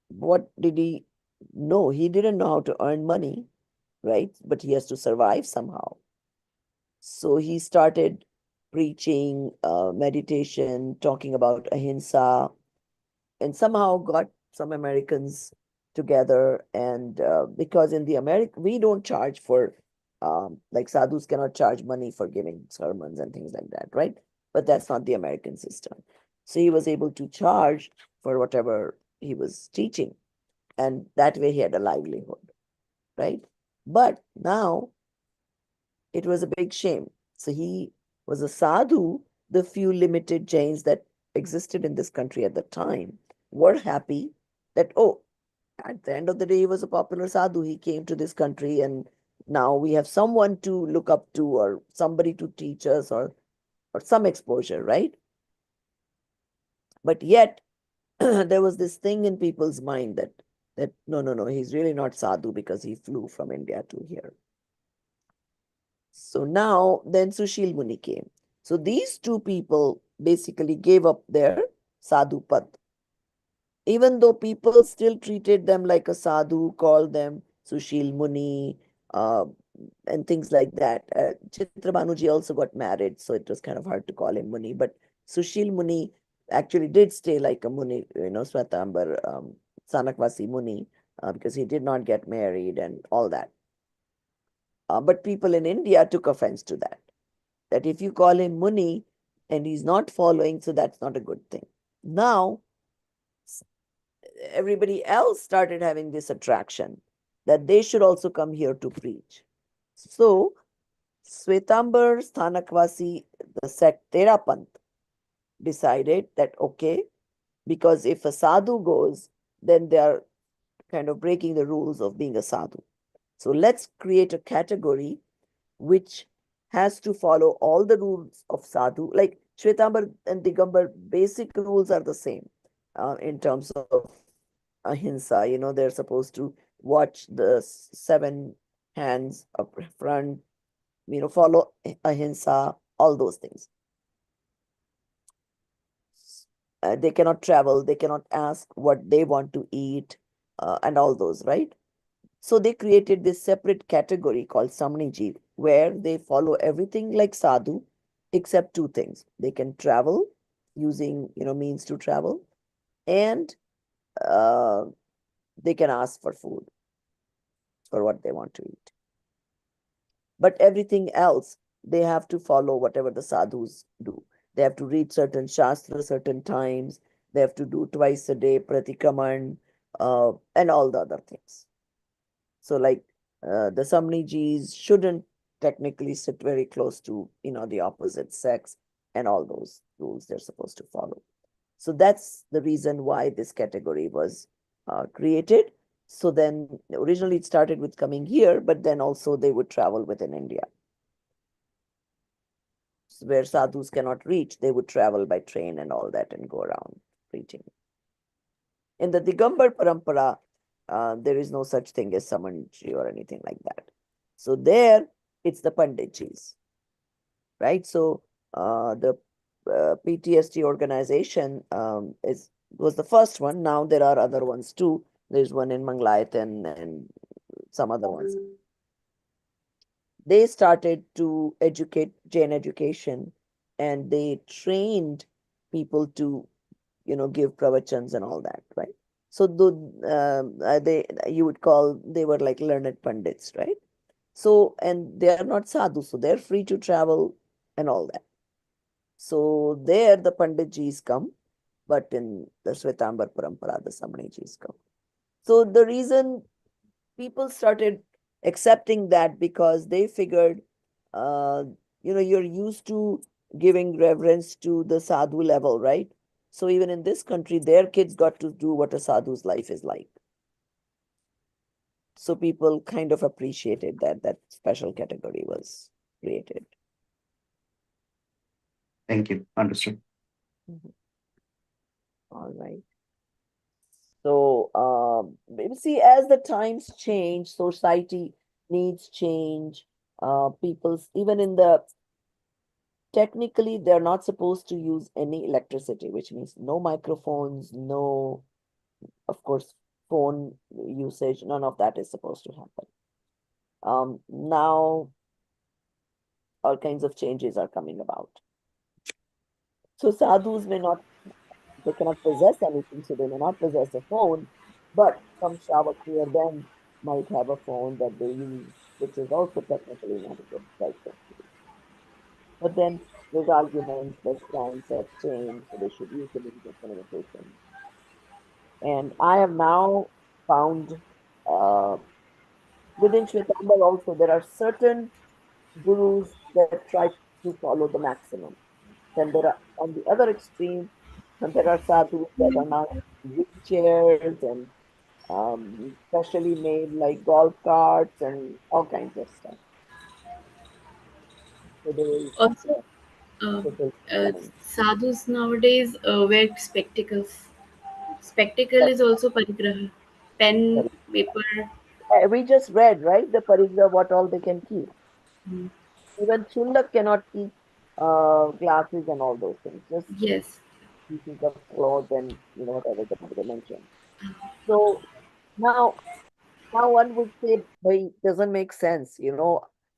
what did he know? He didn't know how to earn money, right? But he has to survive somehow. So he started preaching, meditation, talking about ahimsa, and somehow got some Americans together. And because in the America, we don't charge for, like sadhus cannot charge money for giving sermons and things like that, right? But that's not the American system. So he was able to charge for whatever he was teaching. And that way he had a livelihood, right? But now it was a big shame. So he was a sadhu. The few limited Jains that existed in this country at the time were happy that, oh, at the end of the day, he was a popular sadhu. He came to this country, and now we have someone to look up to, or somebody to teach us, or some exposure, right? But yet, there was this thing in people's mind that no, he's really not sadhu because he flew from India to here. So now, then Sushil Muni came. So these two people basically gave up their sadhu pad. Even though people still treated them like a sadhu, called them Sushil Muni, and things like that. Chitra Banuji also got married, so it was kind of hard to call him Muni. But Sushil Muni actually did stay like a Muni, Swatambar, Sanakvasi Muni, because he did not get married and all that. But people in India took offense to that. That if you call him Muni and he's not following, so that's not a good thing. Now, everybody else started having this attraction that they should also come here to preach. So, Swetambar Sthanakvasi, the sect Therapant, decided that, okay, because if a sadhu goes, then they are kind of breaking the rules of being a sadhu. So let's create a category which has to follow all the rules of sadhu. Like Shwetambar and Digambar, basic rules are the same in terms of ahimsa. They're supposed to watch the 7 hands up front, follow ahimsa, all those things. They cannot travel, they cannot ask what they want to eat, and all those, right? So they created this separate category called Samniji, where they follow everything like sadhu, except 2 things. They can travel using, means to travel, and they can ask for food for what they want to eat. But everything else, they have to follow whatever the sadhus do. They have to read certain shastras, certain times. They have to do twice a day pratikraman, and all the other things. So like the Samnijis shouldn't technically sit very close to, the opposite sex, and all those rules they're supposed to follow. So that's the reason why this category was created. So then originally it started with coming here, but then also they would travel within India. So where sadhus cannot reach, they would travel by train and all that and go around preaching. In the Digambar Parampara, there is no such thing as Samanji or anything like that. So there, it's the Panditjis, right? So the PTSD organization was the first one. Now there are other ones too. There's one in Manglayat and some other ones. They started to educate Jain education, and they trained people to, give pravachans and all that, right? So you would call, they were like learned pandits, right? So, and they are not sadhu, so they're free to travel and all that. So there the Panditjis come, but in the Shwetambar Parampara, the Samanijis come. So the reason people started accepting that, because they figured, uh, you're used to giving reverence to the sadhu level, right? So even in this country, their kids got to do what a sadhu's life is like. So people kind of appreciated that special category was created. Thank you. Understood. All right. So, see, as the times change, society needs change. People's, even in the, technically, they're not supposed to use any electricity, which means no microphones, no, of course, phone usage, none of that is supposed to happen. Now, all kinds of changes are coming about. So sadhus they cannot possess anything, so they may not possess a phone, but some Shravak near them might have a phone that they use, which is also technically not a good right thing to do. But then there's arguments that times have changed, so they should use the means of communication. And I have now found within Shwetambar also there are certain gurus that try to follow the maximum. Then there are, on the other extreme, and there are sadhus that are now in wheelchairs and specially made like golf carts and all kinds of stuff. So there is, Also, uh, people coming. sadhus nowadays wear spectacles. Spectacle That's is also parigraha. Pen, very, paper. we just read, right? The parigra, what all they can keep. Mm, Even Chulak cannot keep glasses and all those things, just yes. pieces of cloth and whatever the mentioned. So now one would say, "Bhai, doesn't make sense.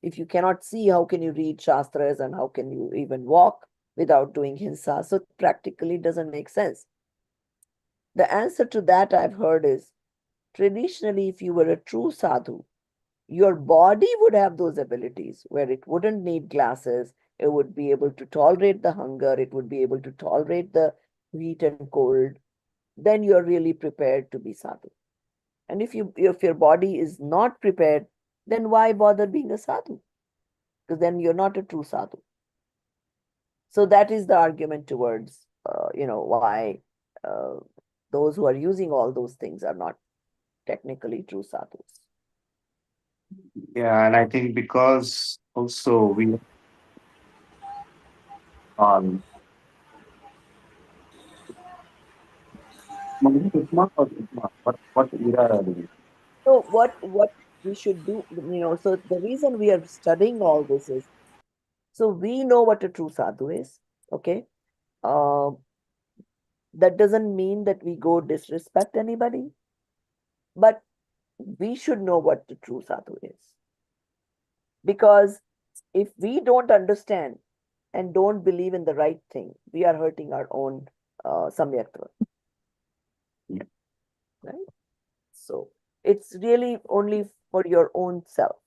If you cannot see, how can you read Shastras and how can you even walk without doing Hinsa?" So practically it doesn't make sense. The answer to that I've heard is, traditionally, if you were a true sadhu, your body would have those abilities where it wouldn't need glasses. It would be able to tolerate the hunger. It would be able to tolerate the heat and cold. Then you're really prepared to be sadhu. And if your body is not prepared, then why bother being a sadhu? Because then you're not a true sadhu. So that is the argument towards, why uh, those who are using all those things are not technically true sadhus. Yeah, and I think because also we um what era are we? So what we should do, so the reason we are studying all this is, so we know what a true sadhu is, okay? Uh, that doesn't mean that we go disrespect anybody, but we should know what the true sadhu is. Because if we don't understand and don't believe in the right thing, we are hurting our own samyakta, Yeah. right? So it's really only for your own self,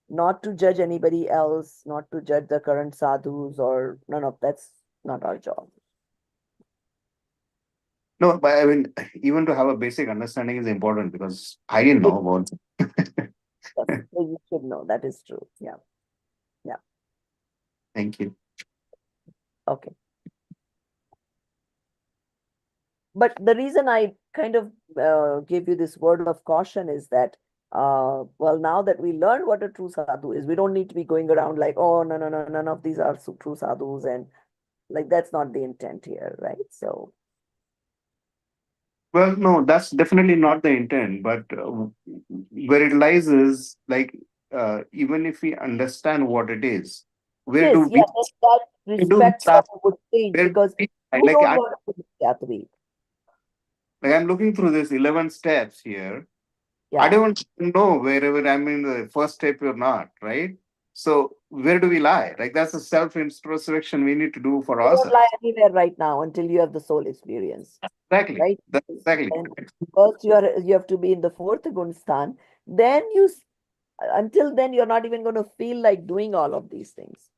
not to judge anybody else, not to judge the current sadhus, or none of that's not our job. No, but I mean, even to have a basic understanding is important because I didn't know about. Yes, so you should know that is true. Yeah. Yeah. Thank you. Okay. But the reason I kind of gave you this word of caution is that, well, now that we learned what a true sadhu is, we don't need to be going around like, oh, no, no, no, none of these are true sadhus. And like, that's not the intent here, right? So, Well, no, that's definitely not the intent, but where it lies is like even if we understand what it is, where yes, do yeah, we? respect for a good thing Where do because we you like don't want to be that way. like I'm looking through this 11 steps here. I Yeah. don't want to know wherever I'm in the first step or not, right? So where do we lie? Like that's a self-introspection we need to do for You don't lie ourselves. anywhere right now until you have the soul experience, Exactly. right? That's exactly. And first you have to be in the fourth Gunstan. Then until then you're not even going to feel like doing all of these things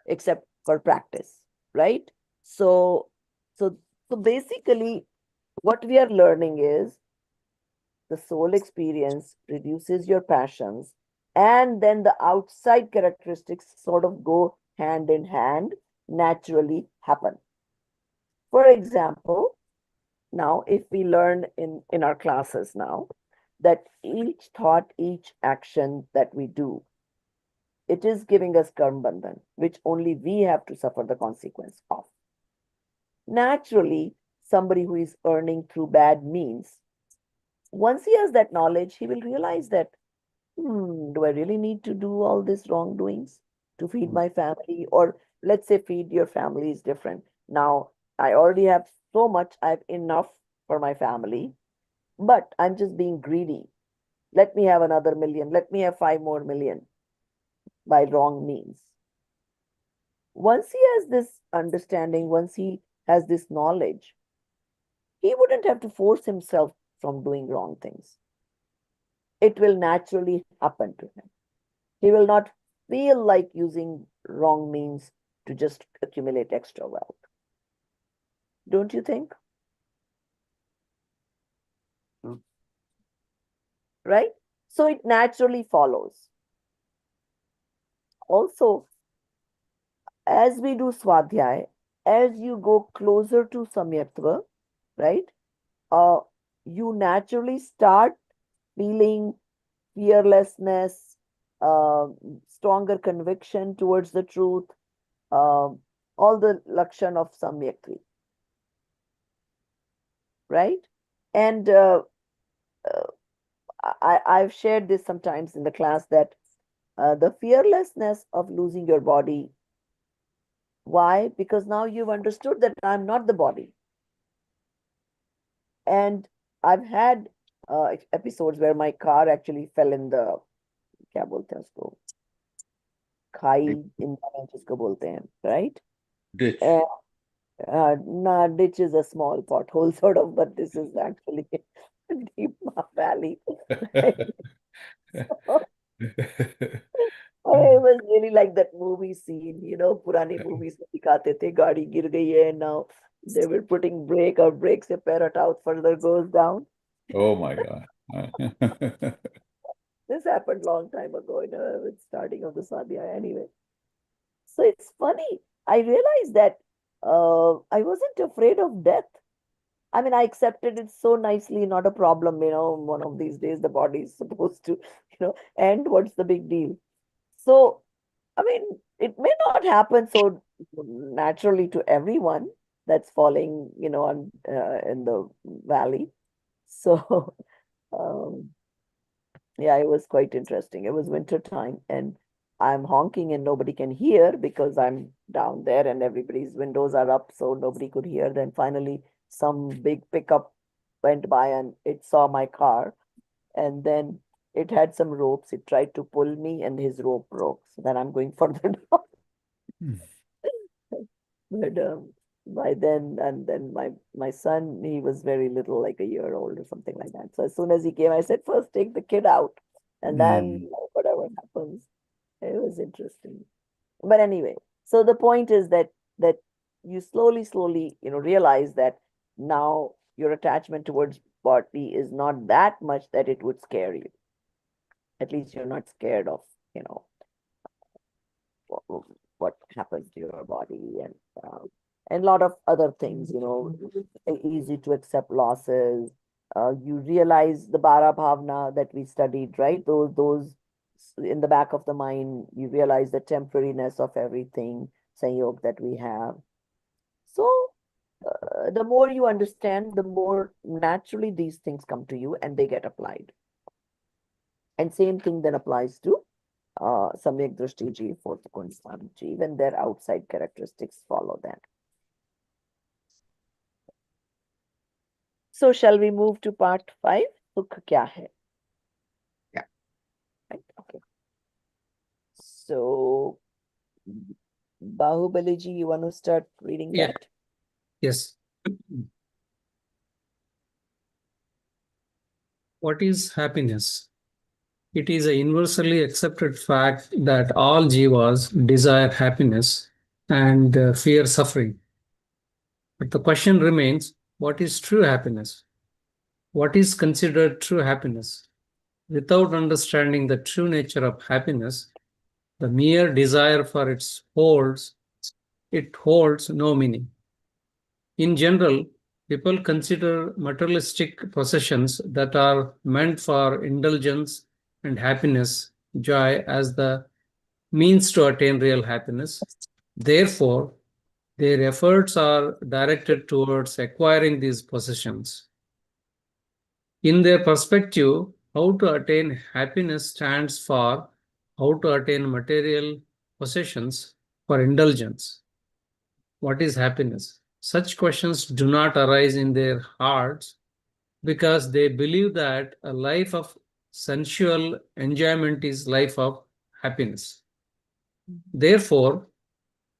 except for practice, right? So so so basically what we are learning is the soul experience reduces your passions, and then the outside characteristics sort of go hand in hand, naturally happen. For example, now if we learn in our classes now that each thought, each action that we do, it is giving us karma bandhan, which only we have to suffer the consequence of. Naturally, somebody who is earning through bad means, once he has that knowledge, he will realize that, do I really need to do all these wrongdoings to feed my family? Or let's say feed your family is different. Now, I already have so much, I have enough for my family, but I'm just being greedy. Let me have another million. Let me have 5 more million by wrong means. Once he has this understanding, once he has this knowledge, he wouldn't have to force himself from doing wrong things. It will naturally happen to him. He will not feel like using wrong means to just accumulate extra wealth. Don't you think? Right? So it naturally follows. Also, as we do swadhyay, as you go closer to samyaktva, right? You naturally start feeling fearlessness, uh, stronger conviction towards the truth, uh, all the lakshan of samyaktvi, right? And I've shared this sometimes in the class that the fearlessness of losing your body. Why? Because now you've understood that I'm not the body. And I've had episodes where my car actually fell in the क्या बोलते हैं उसको खाई India में जिसको बोलते हैं right Ditch. nah, ditch is a small pothole sort of, but this is actually a deep valley. It was really like that movie scene, पुरानी movies में दिखाते थे गाड़ी गिर गई है, now they were putting brake or brake से पैर हटाओ, further goes down. Oh my God. This happened long time ago, with starting of the Sadhya anyway. So it's funny. I realized that I wasn't afraid of death. I mean, I accepted it so nicely, not a problem, one of these days the body is supposed to, end. What's the big deal? So, I mean, it may not happen so naturally to everyone that's falling, in the valley. So, um, yeah, it was quite interesting. It was winter time and I'm honking and nobody can hear because I'm down there and everybody's windows are up, so nobody could hear. Then finally, some big pickup went by and it saw my car, and then it had some ropes. It tried to pull me and his rope broke. So then I'm going further down. Hmm. But by then, and then my son, he was very little, like a year old or something like that. So as soon as he came, I said, first take the kid out, and then whatever happens. It was interesting. But anyway, so the point is that you slowly, realize that now your attachment towards body is not that much that it would scare you. At least you're not scared of, what happens to your body and a lot of other things, easy to accept losses. You realize the bara bhavna that we studied, right? Those in the back of the mind, you realize the temporariness of everything, sanyog that we have. So the more you understand, the more naturally these things come to you and they get applied. And same thing then applies to Samyak Drishti ji, fourth Gunstan ji. Even their outside characteristics follow that. So shall we move to part 5? Sukh kya hai? Yeah. Right. Okay. So Bahubali ji, you want to start reading Yeah. that? Yes. What is happiness? It is a universally accepted fact that all jivas desire happiness and fear suffering. But the question remains, what is true happiness? What is considered true happiness? Without understanding the true nature of happiness, the mere desire for it holds no meaning. In general, people consider materialistic possessions that are meant for indulgence and happiness, joy, as the means to attain real happiness. Therefore, their efforts are directed towards acquiring these possessions. In their perspective, how to attain happiness stands for how to attain material possessions for indulgence. What is happiness? Such questions do not arise in their hearts because they believe that a life of sensual enjoyment is life of happiness. Therefore,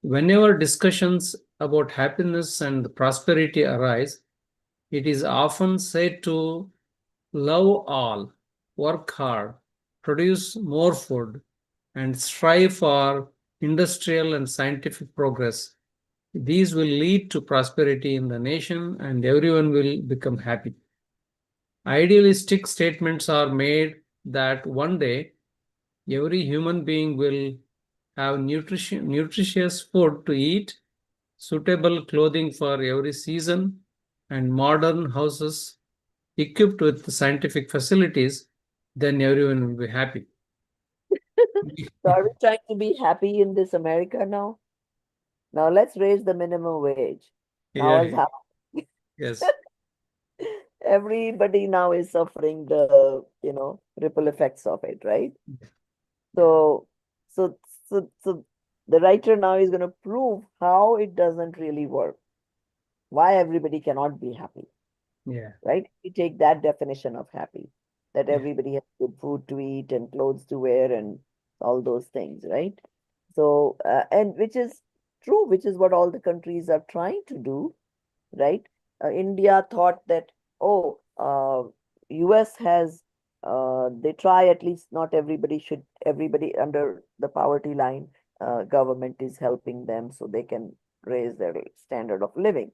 whenever discussions about happiness and prosperity arise, it is often said to love all, work hard, produce more food, and strive for industrial and scientific progress. These will lead to prosperity in the nation and everyone will become happy. Idealistic statements are made that one day every human being will have nutritious food to eat, suitable clothing for every season, and modern houses equipped with scientific facilities, then everyone will be happy. So are we trying to be happy in this America now? Now let's raise the minimum wage. Now what's Yeah, happening? yes, Everybody now is suffering the, ripple effects of it, right? So, so, so the writer now is going to prove how it doesn't really work, why everybody cannot be happy, yeah, right? We take that definition of happy, that yeah, everybody has good food to eat and clothes to wear and all those things, right? So, and which is true, which is what all the countries are trying to do, right? India thought that, oh, US has, they try at least not everybody under the poverty line, government is helping them so they can raise their standard of living.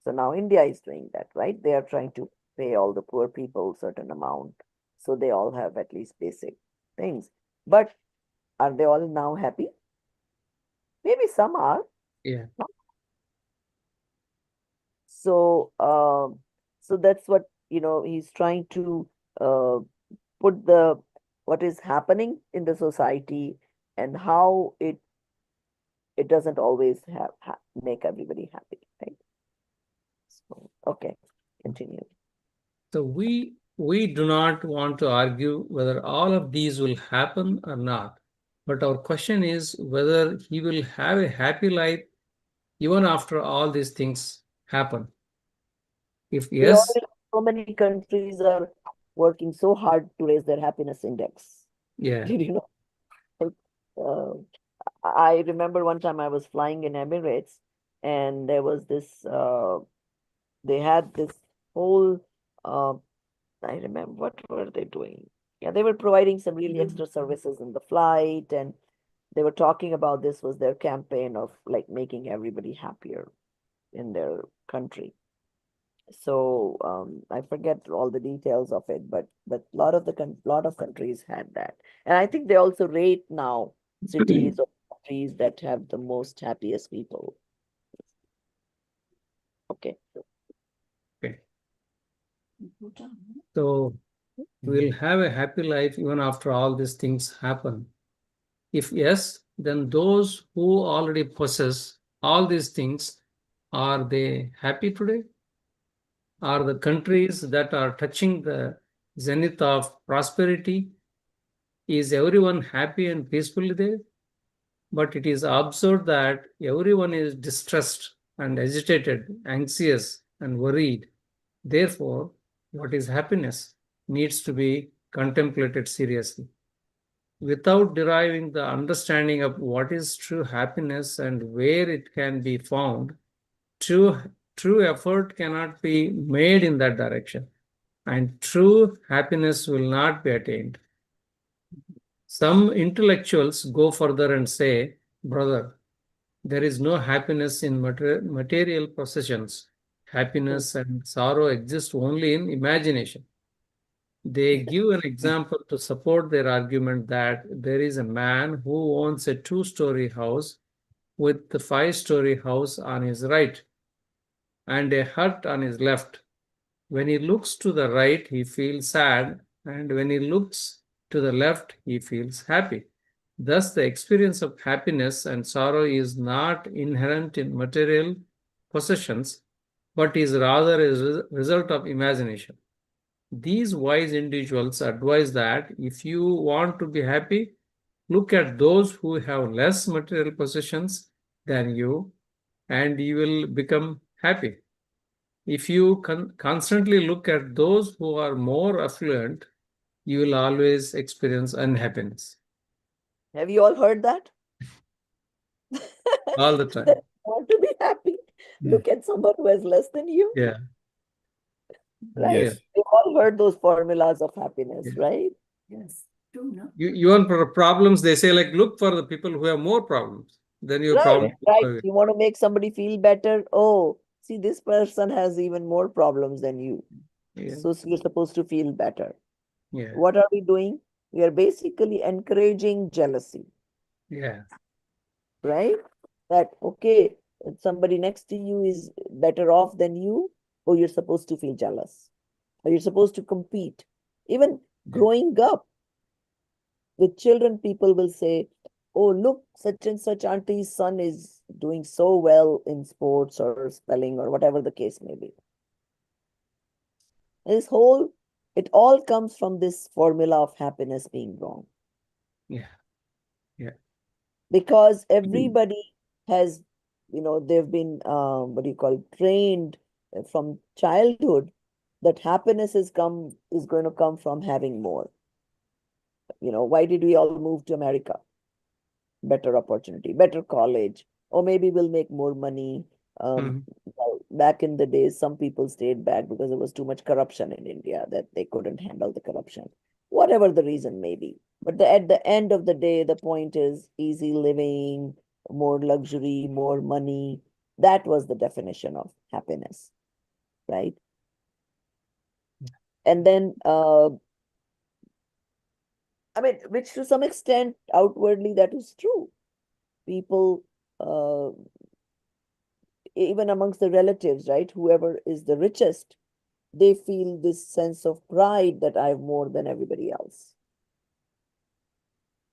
So now India is doing that, right? They are trying to pay all the poor people certain amount so they all have at least basic things. But are they all now happy? Maybe some are. yeah. So, so that's what, he's trying to uh, put what is happening in the society and how it doesn't always make everybody happy, right? So, okay, continue. So we do not want to argue whether all of these will happen or not. But our question is whether he will have a happy life even after all these things happen. If We yes, already, so many countries are working so hard to raise their happiness index. yeah, Did you know? Like, I remember one time I was flying in Emirates and there was this, they had this whole, uh, I remember, what were they doing? Yeah, they were providing some really extra services in the flight, and they were talking about this was their campaign of like making everybody happier in their country. So I forget all the details of it, but lot of countries had that, and I think they also rate now cities or countries that have the most happiest people. Okay. okay. So we'll have a happy life even after all these things happen. If yes, then those who already possess all these things, are they happy today? Are the countries that are touching the zenith of prosperity, Is everyone happy and peacefully there? But it is observed that everyone is distressed and agitated, anxious and worried. Therefore, what is happiness needs to be contemplated seriously. Without deriving the understanding of what is true happiness and where it can be found, true effort cannot be made in that direction, and true happiness will not be attained. Some intellectuals go further and say, brother, there is no happiness in material possessions. Happiness and sorrow exist only in imagination. They give an example to support their argument that there is a man who owns a 2-story house with the 5-story house on his right and a hut on his left. When he looks to the right, he feels sad, and when he looks to the left, he feels happy. Thus, the experience of happiness and sorrow is not inherent in material possessions, but is rather a result of imagination. These wise individuals advise that if you want to be happy, look at those who have less material possessions than you, and you will become happy. If you constantly look at those who are more affluent, you will always experience unhappiness. Have you all heard that? All the time. Want to be happy? Look at someone who has less than you. Yeah. Right? Yes. We've all heard those formulas of happiness, Yeah. right? Yes, true, no? You want problems, they say, like, look for the people who have more problems than your Right, problem. right. You want to make somebody feel better? Oh, see, this person has even more problems than you. Yeah. So you're supposed to feel better. Yeah. What are we doing? We are basically encouraging jealousy, Yeah. right? That, okay, if somebody next to you is better off than you, oh, you're supposed to feel jealous, or you're supposed to compete. Even growing up with children, people will say, oh, look, such and such auntie's son is doing so well in sports or spelling or whatever the case may be. It all comes from this formula of happiness being wrong. Yeah. Yeah. Because everybody has, they've been, trained from childhood that happiness is going to come from having more. Why did we all move to America? Better opportunity, better college, or maybe we'll make more money. Back in the days, some people stayed back because there was too much corruption in India that they couldn't handle the corruption, whatever the reason may be. But at the end of the day, the point is easy living, more luxury, more money. That was the definition of happiness, right? And then, which to some extent, outwardly, that is true. People, even amongst the relatives, right? Whoever is the richest, they feel this sense of pride that I have more than everybody else.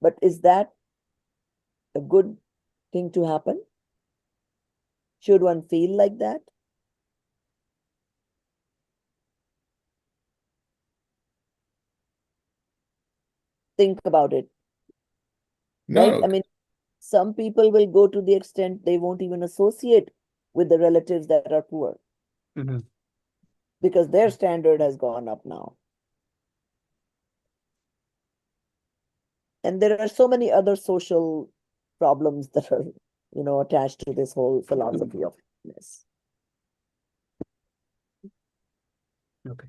But is that a good thing to happen? Should one feel like that? Think about it. No, Right? no. Some people will go to the extent they won't even associate with the relatives that are poor because their standard has gone up now. And there are so many other social problems that are, attached to this whole philosophy of happiness. Okay.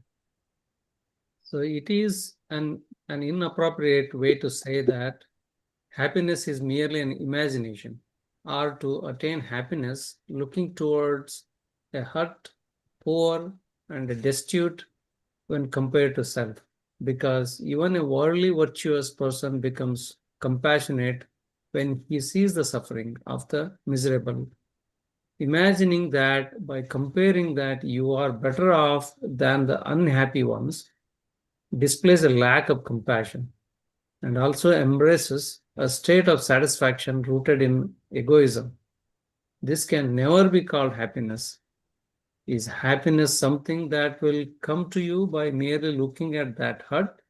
So it is an inappropriate way to say that happiness is merely an imagination, or to attain happiness looking towards a hurt, poor, and destitute when compared to self. Because even a worldly virtuous person becomes compassionate when he sees the suffering of the miserable. Imagining that by comparing that you are better off than the unhappy ones displays a lack of compassion and also embraces a state of satisfaction rooted in egoism. This can never be called happiness. Is happiness something that will come to you by merely looking at that hut?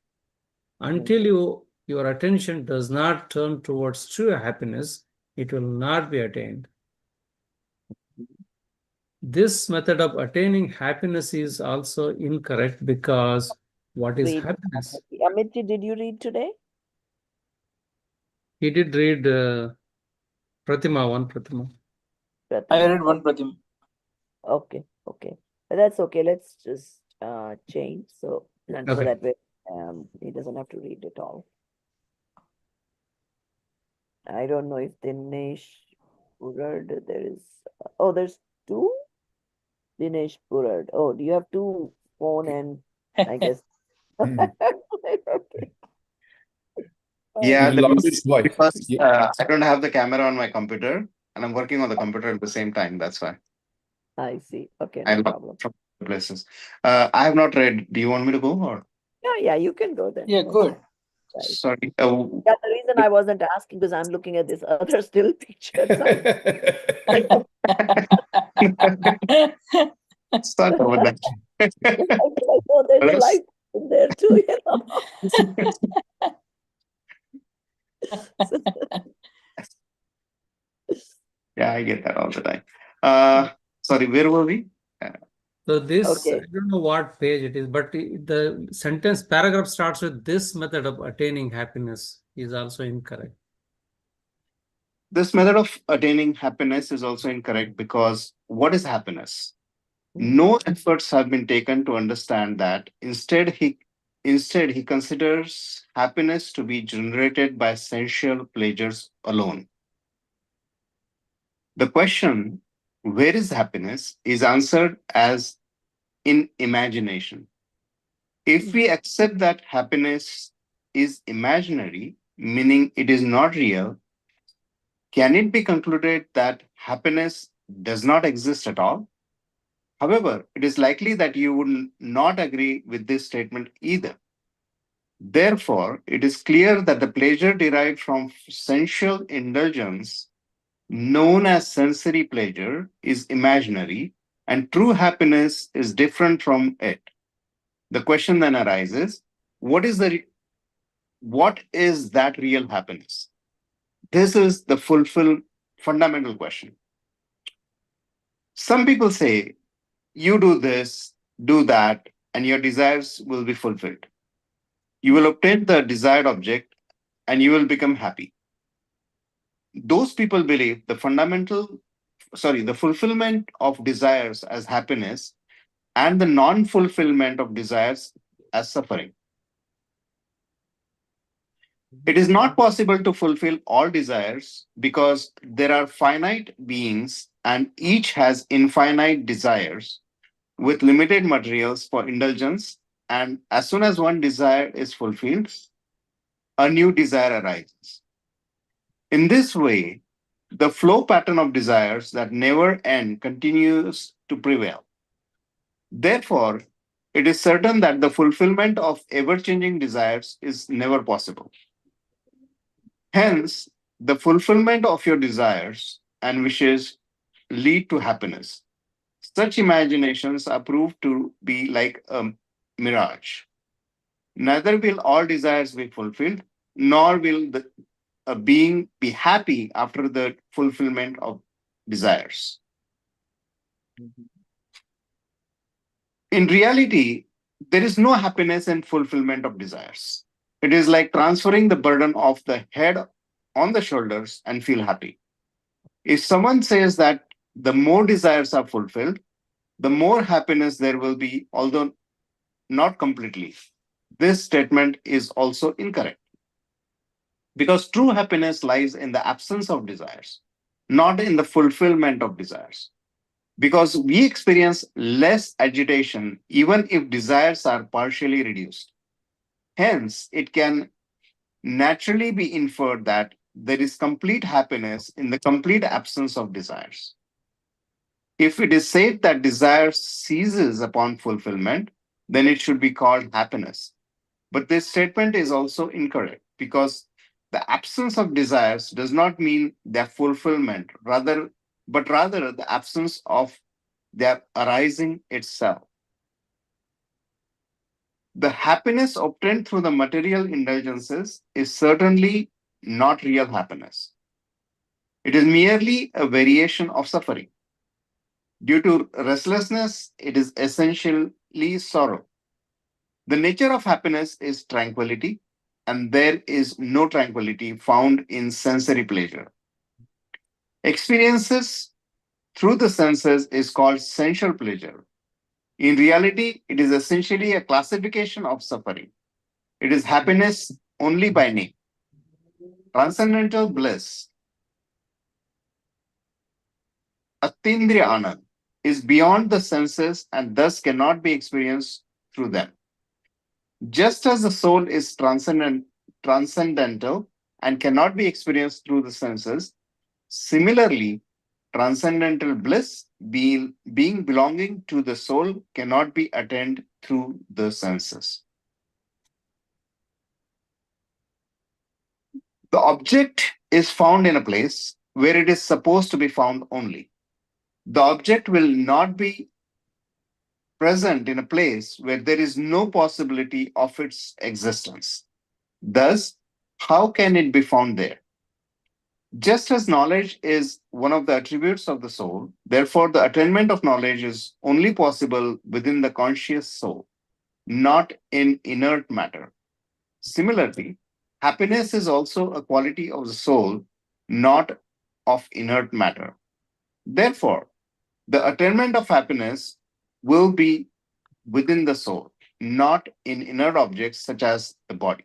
Until you your attention does not turn towards true happiness, it will not be attained. This method of attaining happiness is also incorrect because what is Read. happiness? Amitji, did you read today? He did read one Pratima. I read one Pratim. Okay, okay. But that's okay. Let's just change so Okay. that way he doesn't have to read it all. I don't know if Dinesh Purard there is there's two Dinesh Purard. Oh, do you have two phone and I guess okay. Yeah, You that lost is his voice. because I don't have the camera on my computer and I'm working on the computer at the same time. That's why I see. Okay, I no lost problem. from places. I have not read. Do you want me to go or? Yeah, you can go then. Yeah, good. Right. Sorry. Yeah, the reason I wasn't asking because I'm looking at this other still picture. Sorry about that. Oh, there's a light in there too, you know. Yeah, I get that all the time. Sorry, where were we? So this, Okay. I don't know what page it is, but the sentence paragraph starts with this method of attaining happiness is also incorrect. This method of attaining happiness is also incorrect because what is happiness? No efforts have been taken to understand that. Instead, he considers happiness to be generated by sensual pleasures alone. The question, where is happiness, is answered as in imagination. If we accept that happiness is imaginary, meaning it is not real, can it be concluded that happiness does not exist at all? However, it is likely that you would not agree with this statement either. Therefore, it is clear that the pleasure derived from sensual indulgence, known as sensory pleasure, is imaginary, and true happiness is different from it. The question then arises, what is that real happiness? This is the fundamental question. Some people say, you do this, do that, and your desires will be fulfilled. You will obtain the desired object and you will become happy. Those people believe the fulfillment of desires as happiness and the non-fulfillment of desires as suffering. It is not possible to fulfill all desires because there are finite beings and each has infinite desires with limited materials for indulgence. And as soon as one desire is fulfilled, a new desire arises. In this way, the flow pattern of desires that never end continues to prevail. Therefore, it is certain that the fulfillment of ever changing desires is never possible. Hence, the fulfillment of your desires and wishes lead to happiness. Such imaginations are proved to be like a mirage. Neither will all desires be fulfilled, nor will a being be happy after the fulfillment of desires. In reality, there is no happiness in fulfillment of desires. It is like transferring the burden of the head on the shoulders and feel happy. If someone says that the more desires are fulfilled, the more happiness there will be, although not completely, this statement is also incorrect. Because true happiness lies in the absence of desires, not in the fulfillment of desires. Because we experience less agitation even if desires are partially reduced. Hence, it can naturally be inferred that there is complete happiness in the complete absence of desires. If it is said that desire ceases upon fulfillment, then it should be called happiness. But this statement is also incorrect because the absence of desires does not mean their fulfillment, but rather the absence of their arising itself. The happiness obtained through the material indulgences is certainly not real happiness. It is merely a variation of suffering. Due to restlessness, it is essentially sorrow. The nature of happiness is tranquility, and there is no tranquility found in sensory pleasure. Experiences through the senses is called sensual pleasure. In reality, it is essentially a classification of suffering. It is happiness only by name. Transcendental bliss, Atindriya Anand, is beyond the senses and thus cannot be experienced through them. Just as the soul is transcendental and cannot be experienced through the senses, similarly, transcendental bliss, being belonging to the soul, cannot be attained through the senses. The object is found in a place where it is supposed to be found only. The object will not be present in a place where there is no possibility of its existence. Thus, how can it be found there? Just as knowledge is one of the attributes of the soul, therefore, the attainment of knowledge is only possible within the conscious soul, not in inert matter. Similarly, happiness is also a quality of the soul, not of inert matter. Therefore, the attainment of happiness will be within the soul, not in inert objects such as the body.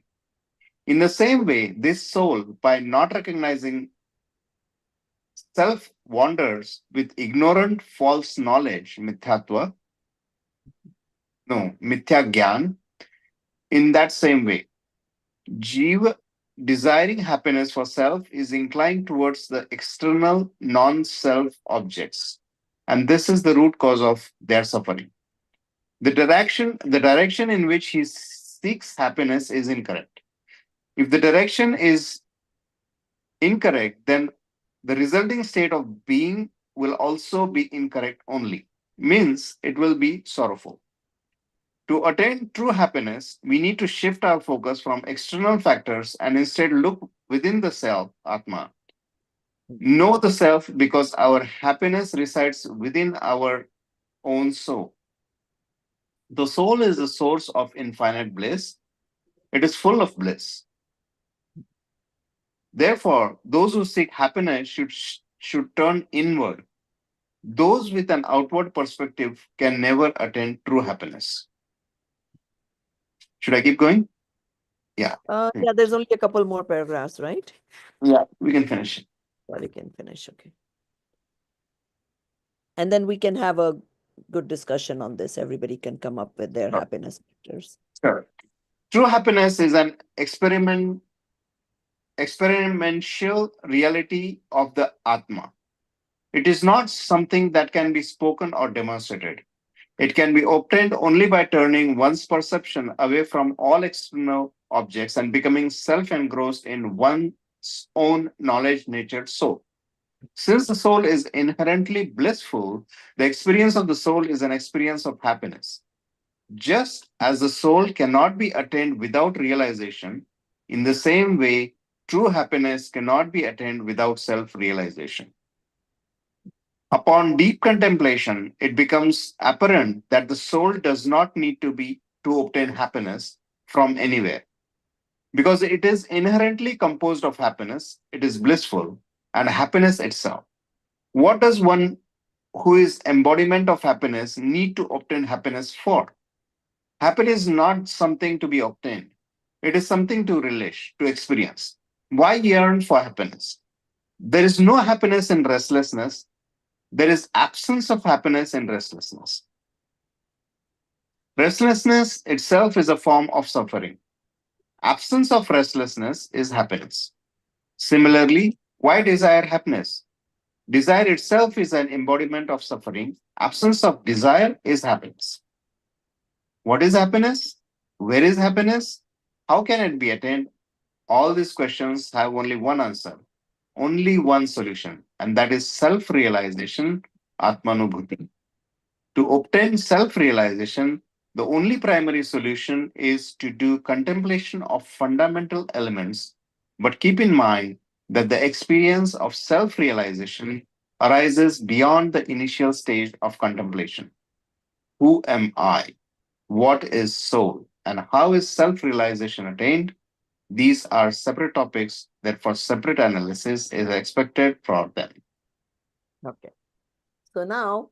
In the same way, this soul, by not recognizing self, wanders with ignorant false knowledge, mithya gyan. In that same way, Jiva, desiring happiness for self, is inclined towards the external non-self objects. And this is the root cause of their suffering. The direction in which he seeks happiness is incorrect. If the direction is incorrect, then the resulting state of being will also be incorrect only. Means it will be sorrowful. To attain true happiness, we need to shift our focus from external factors and instead look within the self, Atma. Know the self because our happiness resides within our own soul. The soul is the source of infinite bliss. It is full of bliss. Therefore, those who seek happiness should turn inward. Those with an outward perspective can never attain true happiness. Should I keep going? Yeah. Yeah, there's only a couple more paragraphs, right? Yeah, we can finish. Well, we can finish, okay. And then we can have a good discussion on this. Everybody can come up with their happiness factors. Sure. True happiness is an experiential reality of the Atma. It is not something that can be spoken or demonstrated. It can be obtained only by turning one's perception away from all external objects and becoming self-engrossed in one's own knowledge-natured soul. Since the soul is inherently blissful, the experience of the soul is an experience of happiness. Just as the soul cannot be attained without realization, in the same way, true happiness cannot be attained without self-realization. Upon deep contemplation, it becomes apparent that the soul does not need to obtain happiness from anywhere. Because it is inherently composed of happiness, it is blissful, and happiness itself. What does one who is embodiment of happiness need to obtain happiness for? Happiness is not something to be obtained. It is something to relish, to experience. Why yearn for happiness? There is no happiness in restlessness. There is absence of happiness in restlessness. Restlessness itself is a form of suffering. Absence of restlessness is happiness. Similarly, why desire happiness? Desire itself is an embodiment of suffering. Absence of desire is happiness. What is happiness? Where is happiness? How can it be attained? All these questions have only one answer, only one solution, and that is self-realization, Atmanubhuti. To obtain self-realization, The only primary solution is to do contemplation of fundamental elements, but keep in mind that the experience of self realization arises beyond the initial stage of contemplation. Who am I? What is soul? And how is self realization attained? These are separate topics that, for separate analysis, is expected for them. Okay. So now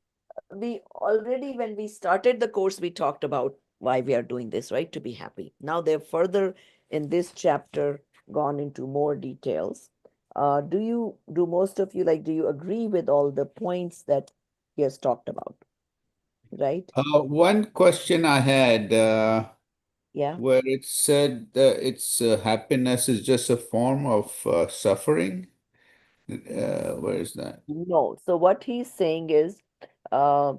we already, when we started the course, we talked about why we are doing this, right? To be happy. Now they've further in this chapter gone into more details. Do most of you, like, do you agree with all the points that he has talked about? Right? One question I had, Yeah. where it said it's happiness is just a form of suffering. Where is that? No. So what he's saying is, uh,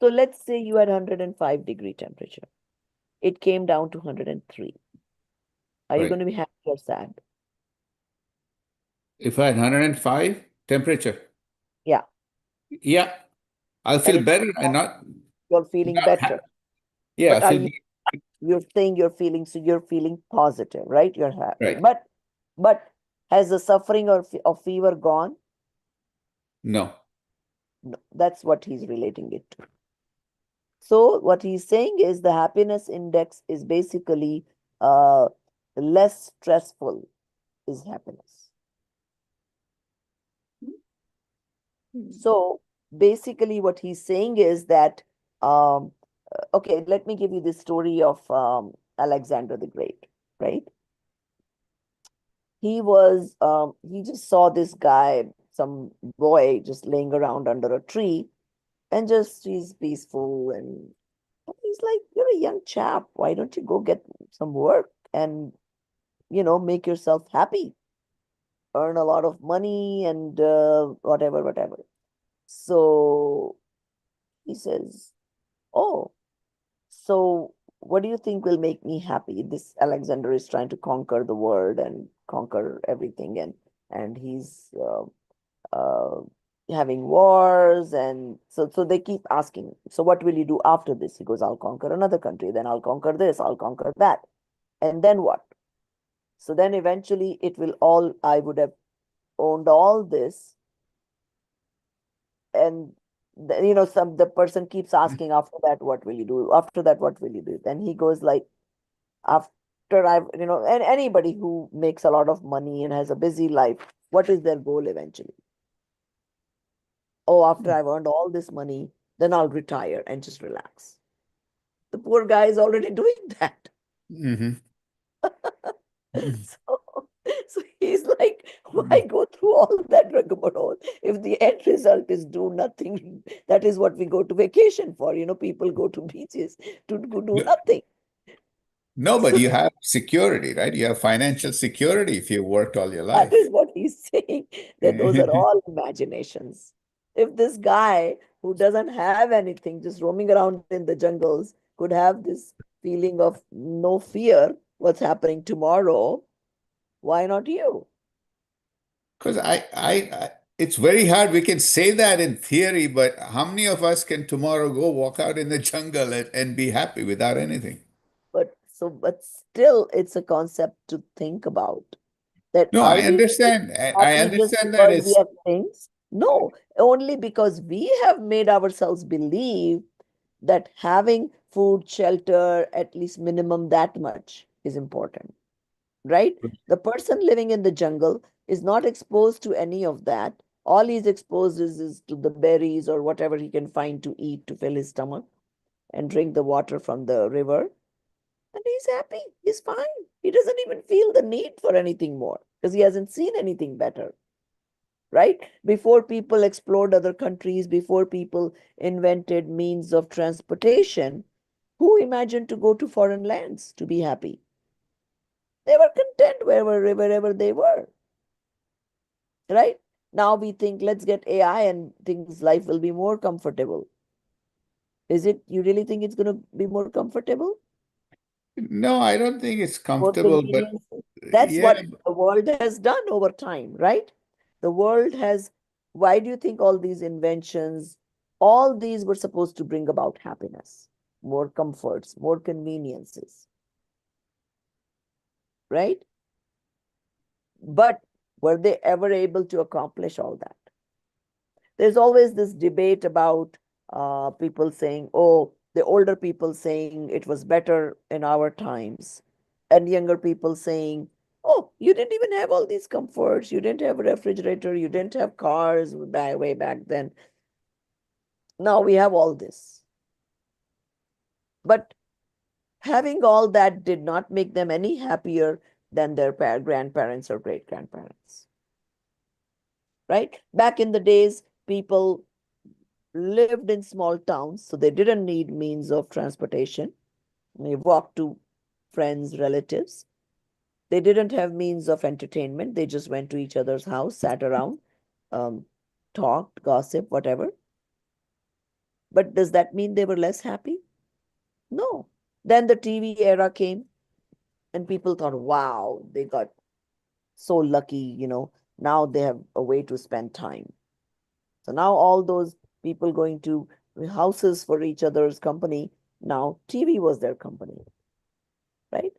so let's say you had 105-degree temperature. It came down to 103. Are you Right. going to be happy or sad? If I had 105 temperature, Yeah. yeah, I'll And feel it's better and you're feeling not better. yeah, But I are feel you're saying you're feeling positive, right? You're happy. right. But has the suffering of fever gone? No. No, that's what he's relating it to. So what he's saying is the happiness index is basically less stressful is happiness. So basically what he's saying is that okay, let me give you the story of Alexander the Great, right? He just saw this guy, some boy just laying around under a tree, and just he's peaceful, and he's like, you're a young chap, why don't you go get some work and make yourself happy, earn a lot of money, and whatever. So he says, oh, so what do you think will make me happy? This Alexander is trying to conquer the world and conquer everything, and he's uh, having wars, and so they keep asking, so what will you do after this? He goes, I'll conquer another country, then I'll conquer this, I'll conquer that, and then what? So then eventually I would have owned all this, and the person keeps asking, after that what will you do, after that what will you do? Then he goes like, after and anybody who makes a lot of money and has a busy life, what is their goal eventually? Oh, after I've earned all this money, then I'll retire and just relax. The poor guy is already doing that. Mm-hmm. So he's like, why go through all that rigmarole if the end result is do nothing? That is what we go to vacation for. People go to beaches to do nothing. No, but So you have security, right? You have financial security if you worked all your that life. is what he's saying, that those are all imaginations. If this guy who doesn't have anything, just roaming around in the jungles, could have this feeling of no fear what's happening tomorrow, why not you? Because it's very hard. We can say that in theory, but how many of us can tomorrow go walk out in the jungle and be happy without anything? But still, it's a concept to think about. That No, are I we understand. I happy just understand that because we it's have things? No, only because we have made ourselves believe that having food, shelter, at least minimum that much is important, right? The person living in the jungle is not exposed to any of that. All he's exposed is to the berries or whatever he can find to eat to fill his stomach and drink the water from the river. And he's happy. He's fine. He doesn't even feel the need for anything more because he hasn't seen anything better, right? Before people explored other countries, before people invented means of transportation, who imagined to go to foreign lands to be happy? They were content wherever they were, right? Now we think, let's get AI and things, life will be more comfortable. Is it, you really think it's going to be more comfortable? no, I don't think it's More comfortable, but convenient? That's yeah, what the world has done over time, right? The world has, why do you think all these inventions, all these were supposed to bring about happiness? more comforts, more conveniences, right? But were they ever able to accomplish all that? There's always this debate about people saying, oh, the older people saying it was better in our times, and younger people saying, oh, you didn't even have all these comforts. You didn't have a refrigerator. You didn't have cars way back then. Now we have all this. But having all that did not make them any happier than their grandparents or great grandparents. Right? Back in the days, people lived in small towns, so they didn't need means of transportation. They walked to friends, relatives. They didn't have means of entertainment. They just went to each other's house, sat around, talked, gossip, whatever. But does that mean they were less happy? No. Then the TV era came, and people thought, wow, they got so lucky, now they have a way to spend time. So now all those people going to houses for each other's company, now TV was their company, right?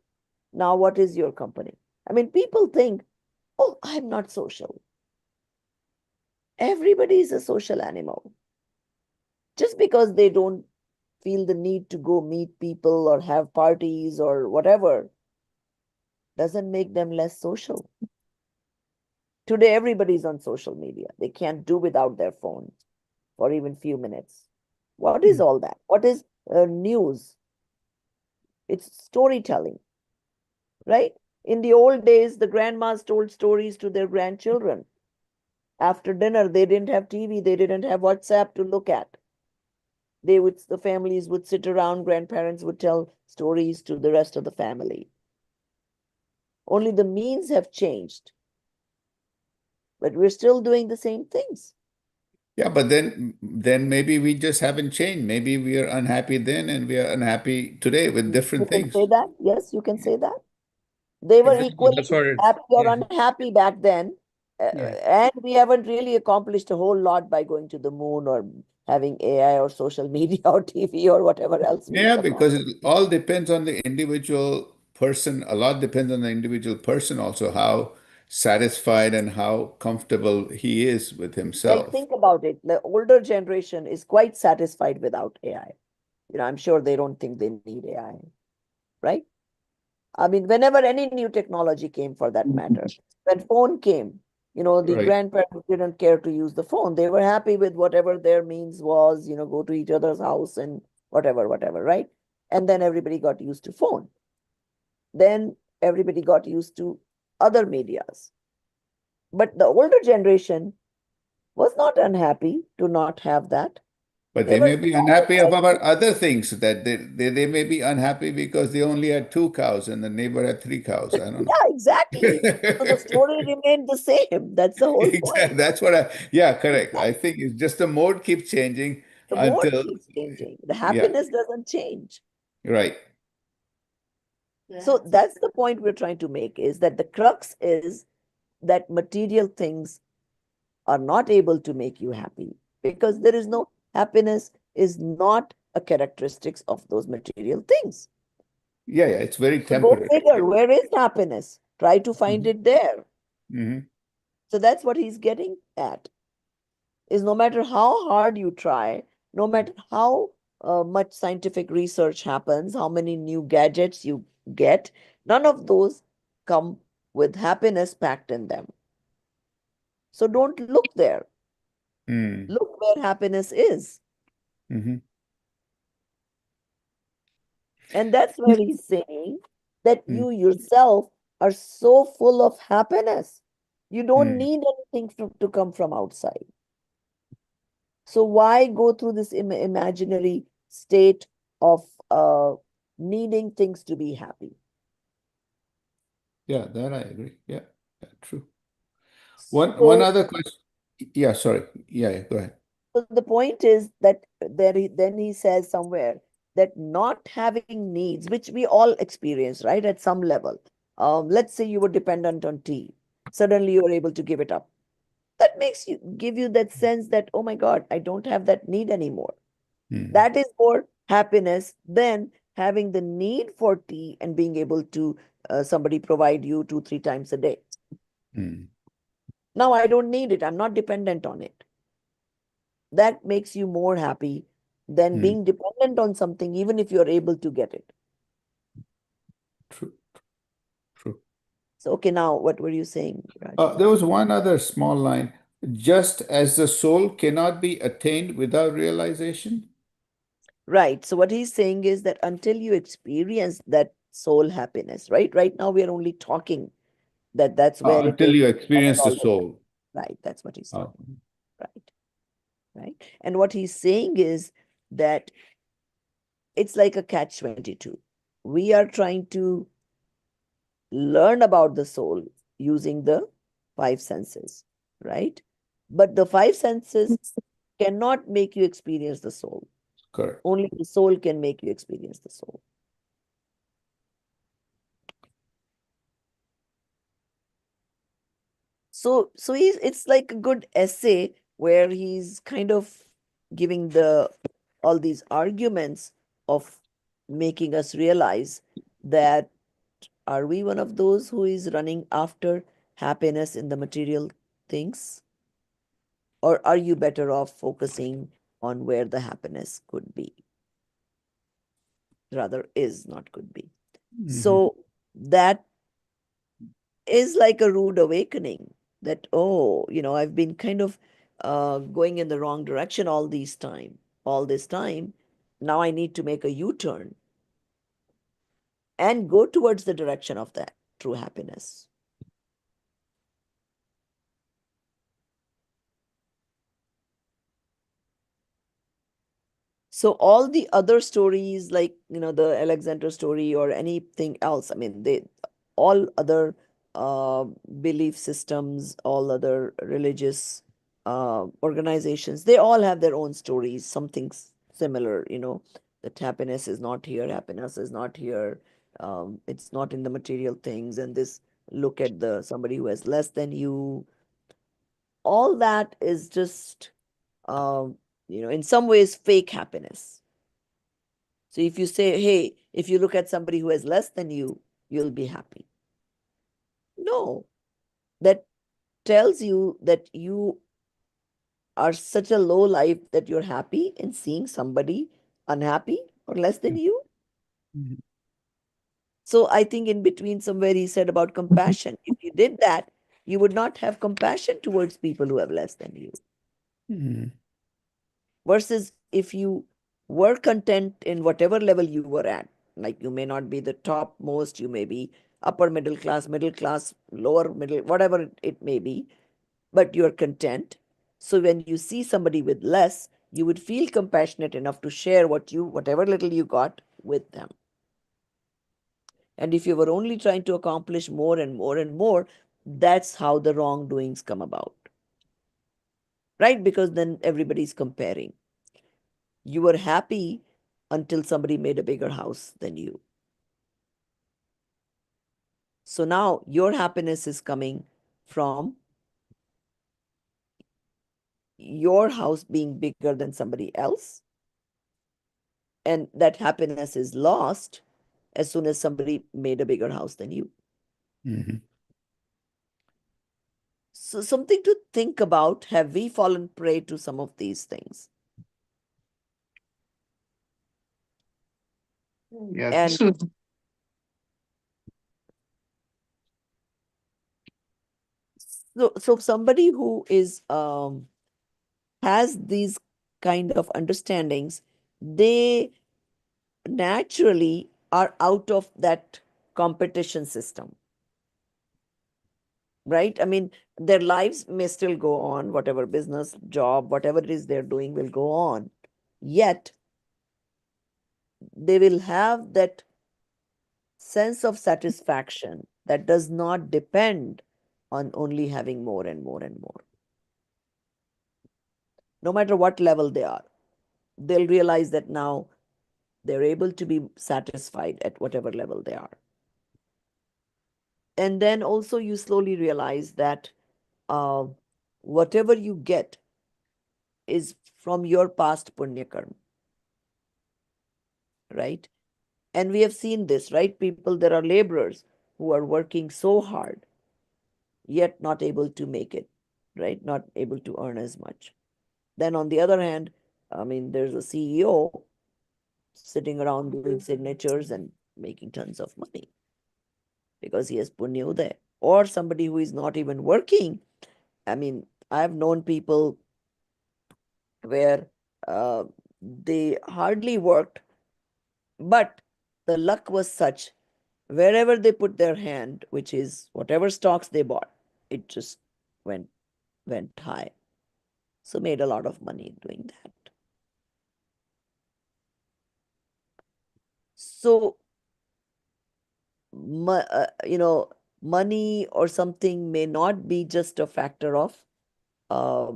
Now what is your company? I mean, people think, oh, I'm not social. Everybody is a social animal. Just because they don't feel the need to go meet people or have parties or whatever doesn't make them less social. Today, everybody's on social media. They can't do without their phone for even few minutes. What is all that? What is news? It's storytelling, right? In the old days, the grandmas told stories to their grandchildren. After dinner, they didn't have TV. They didn't have WhatsApp to look at. The families would sit around. Grandparents would tell stories to the rest of the family. Only the means have changed, but we're still doing the same things. Yeah, but then maybe we just haven't changed. Maybe we are unhappy then and we are unhappy today with You different can things. say that. Yes, you can say that. They were Exactly. equally That's what it. happy or Yeah. unhappy back then. Yeah. And we haven't really accomplished a whole lot by going to the moon or having AI or social media or TV or whatever else we've Yeah, because accomplished. it all depends on the individual person. A lot depends on the individual person also, how satisfied and how comfortable he is with Well, himself. think about it. The older generation is quite satisfied without AI. I'm sure they don't think they need AI, right? I mean, whenever any new technology came for that matter, when phone came, the Right. grandparents didn't care to use the phone. They were happy with whatever their means was, go to each other's house and whatever, right? And then everybody got used to phone. Then everybody got used to other medias. But the older generation was not unhappy to not have that. But They they were may be unhappy satisfied. about other things that they may be unhappy because they only had 2 cows and the neighbor had 3 cows. I don't know. Yeah, exactly. So the story remained the same. That's the whole Exactly. point. That's yeah, correct. I think it's just the mode keeps changing The mode until, keeps changing. The yeah, happiness doesn't change. right. So that's the point we're trying to make, is that the crux is that material things are not able to make you happy, because there is no happiness is not a characteristics of those material things. Yeah, it's very So go temporary. figure, where is happiness? Try to find Mhm. it there. Mhm. So that's what he's getting at, is no matter how hard you try, no matter how much scientific research happens, how many new gadgets you get, none of those come with happiness packed in them. So don't look there. Mm. Look where happiness is. Mhm. And that's where he's saying that Mm. you yourself are so full of happiness. You don't Mm. need anything to come from outside. So why go through this imaginary state of needing things to be happy? Yeah, that I agree. Yeah, true. One So, other question. Yeah, sorry. Yeah, go ahead. so the point is that then he says somewhere that not having needs, which we all experience, right, at some level. Let's say you were dependent on tea. Suddenly you are able to give it up. That give you that sense that, oh my God, I don't have that need anymore. Mm. That is more happiness than having the need for tea and being able to somebody provide you 2, 3 times a day. Mm. Now I don't need it. I'm not dependent on it. That makes you more happy than Mm. being dependent on something, even if you're able to get it. True. True. So, okay, now what were you saying, Raj? There was one other small line. Just as the soul cannot be attained without realization. Right. So what he's saying is that until you experience that soul happiness, right? Right now we are only talking that that's where it Until is. you That's experience the all. soul. Right. That's what he's Oh. talking. Right. Right. And what he's saying is that it's like a catch-22. We are trying to learn about the soul using the 5 senses, right? But the 5 senses cannot make you experience the soul. Correct. Only the soul can make you experience the soul. So it's like a good essay where he's kind of giving all these arguments of making us realize that are we one of those who is running after happiness in the material things? Or are you better off focusing on where the happiness could be? Rather, is not could be. So that is like a rude awakening that, oh, I've been kind of going in the wrong direction all this time. Now I need to make a U-turn and go towards the direction of that true happiness. So all the other stories, like, the Alexander story or anything else, I mean, all other uh, belief systems, all other religious organizations, they all have their own stories, something similar, that happiness is not here, happiness is not here, it's not in the material things, and this look at the somebody who has less than you. All that is just, in some ways, fake happiness. So if you say, hey, if you look at somebody who has less than you, you'll be happy. No, that tells you that you are such a low life that you're happy in seeing somebody unhappy or less than you. Mhm. So I think in between somewhere he said about compassion. If you did that, you would not have compassion towards people who have less than you. Mhm. Versus if you were content in whatever level you were at, like you may not be the topmost, you may be upper middle class, lower middle, whatever it may be, but you're content. So when you see somebody with less, you would feel compassionate enough to share whatever little you got with them. And if you were only trying to accomplish more and more and more, that's how the wrongdoings come about. Right? Because then everybody's comparing. You were happy until somebody made a bigger house than you. So now your happiness is coming from your house being bigger than somebody else. And that happiness is lost as soon as somebody made a bigger house than you. Mhm. So, something to think about. Have we fallen prey to some of these things? Yeah, And this is so somebody who is has these kind of understandings, they naturally are out of that competition system, right? I mean, their lives may still go on, whatever business, job, whatever it is they're doing will go on. Yet they will have that sense of satisfaction that does not depend on only having more and more and more. No matter what level they are, they'll realize that now they're able to be satisfied at whatever level they are. And then also you slowly realize that uh, whatever you get is from your past punya karma. right? And we have seen this, right? People, there are laborers who are working so hard, yet not able to make it, right? Not able to earn as much. Then on the other hand, I mean, there's a CEO sitting around doing signatures and making tons of money because he has punya there. Or somebody who is not even working. I mean, I've known people where they hardly worked, but the luck was such, wherever they put their hand, which is whatever stocks they bought, it just went went high. So made a lot of money doing that. So money or something may not be just a factor of uh,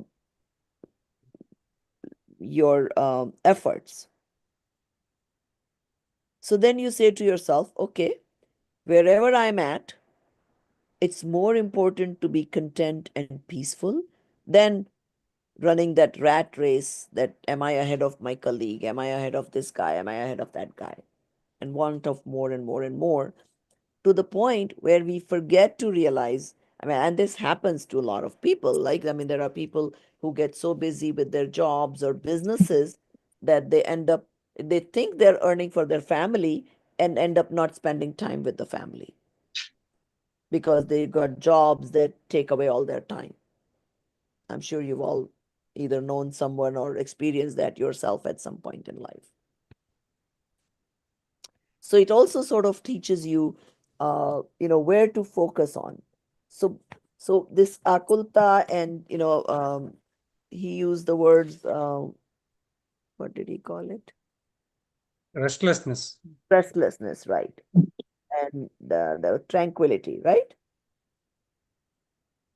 your efforts. So then you say to yourself, okay, wherever I'm at, it's more important to be content and peaceful than running that rat race that am I ahead of my colleague? Am I ahead of this guy? Am I ahead of that guy? And want of more and more and more, to the point where we forget to realize. I mean, and this happens to a lot of people. Like, I mean, there are people who get so busy with their jobs or businesses that they think they're earning for their family and end up not spending time with the family because they got jobs that take away all their time. I'm sure you've all either known someone or experienced that yourself at some point in life. So it also sort of teaches you, where to focus on. So this akulta, and he used the words. What did he call it? Restlessness. Restlessness, right? And the tranquility, right?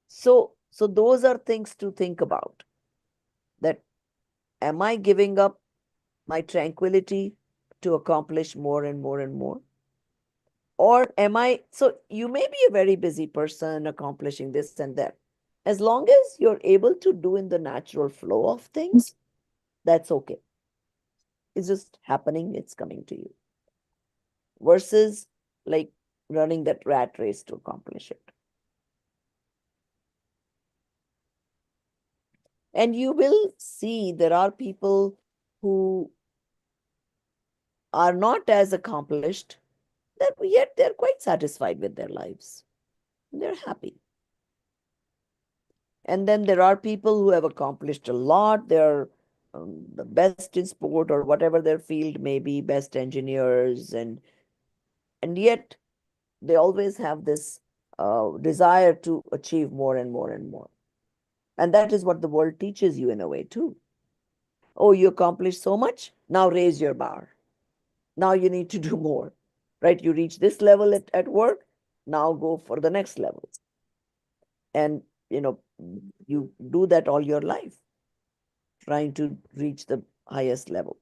So those are things to think about. That am I giving up my tranquility to accomplish more and more and more? Or am I, so you may be a very busy person accomplishing this and that. As long as you're able to do in the natural flow of things, that's okay. It's just happening, it's coming to you. Versus like running that rat race to accomplish it. And you will see there are people who are not as accomplished, that yet they're quite satisfied with their lives. They're happy. And then there are people who have accomplished a lot. They're the best in sport or whatever their field may be, best engineers, and yet they always have this desire to achieve more and more and more. And that is what the world teaches you in a way too. Oh, you accomplished so much. Now raise your bar. Now you need to do more, right? You reach this level at work. Now go for the next level. And, you do that all your life, trying to reach the highest level.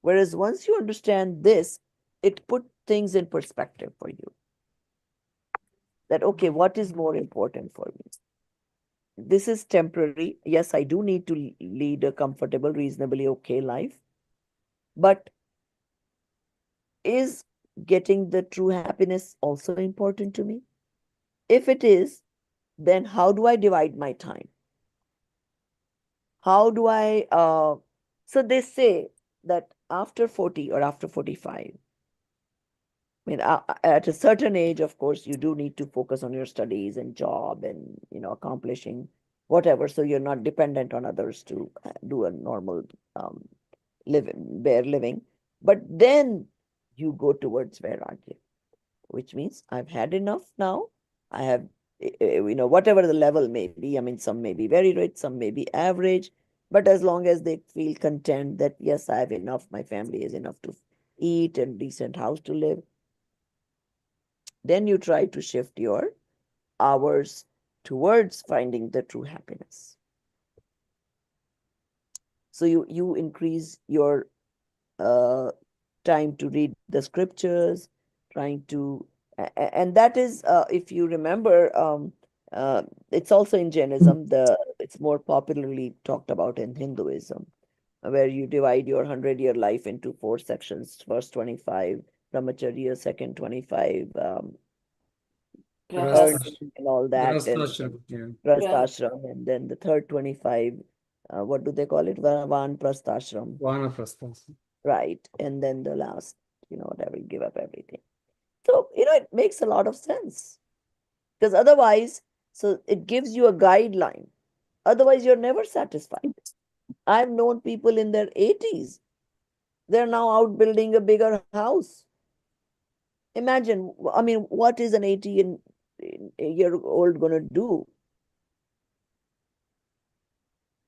Whereas once you understand this, it put things in perspective for you. That, okay, what is more important for me? This is temporary. Yes, I do need to lead a comfortable, reasonably okay life. But is getting the true happiness also important to me? If it is, then how do I divide my time? How do I, so they say that after 40 or after 45, I mean, at a certain age, of course, you do need to focus on your studies and job and, accomplishing whatever. So you're not dependent on others to do a normal bare living. But then you go towards vairagya, which means I've had enough now. I have, whatever the level may be. I mean, some may be very rich, some may be average. But as long as they feel content that, yes, I have enough, my family is enough to eat and decent house to live, then you try to shift your hours towards finding the true happiness. So you increase your time to read the scriptures, trying to, and that is, if you remember, it's also in Jainism. It's more popularly talked about in Hinduism. where you divide your 100-year life into 4 sections. First 25, brahmacharya, second 25, Grahastha- earning and all that, and Grahasthashram, yeah. prasthashram, and then the third 25, what do they call it? Van prasthashram, Vanaprasthas. right? And then the last, whatever, you give up everything. So, it makes a lot of sense because otherwise, so it gives you a guideline. Otherwise, you're never satisfied. I've known people in their 80s. They're now out building a bigger house. Imagine, I mean, what is an year old going to do?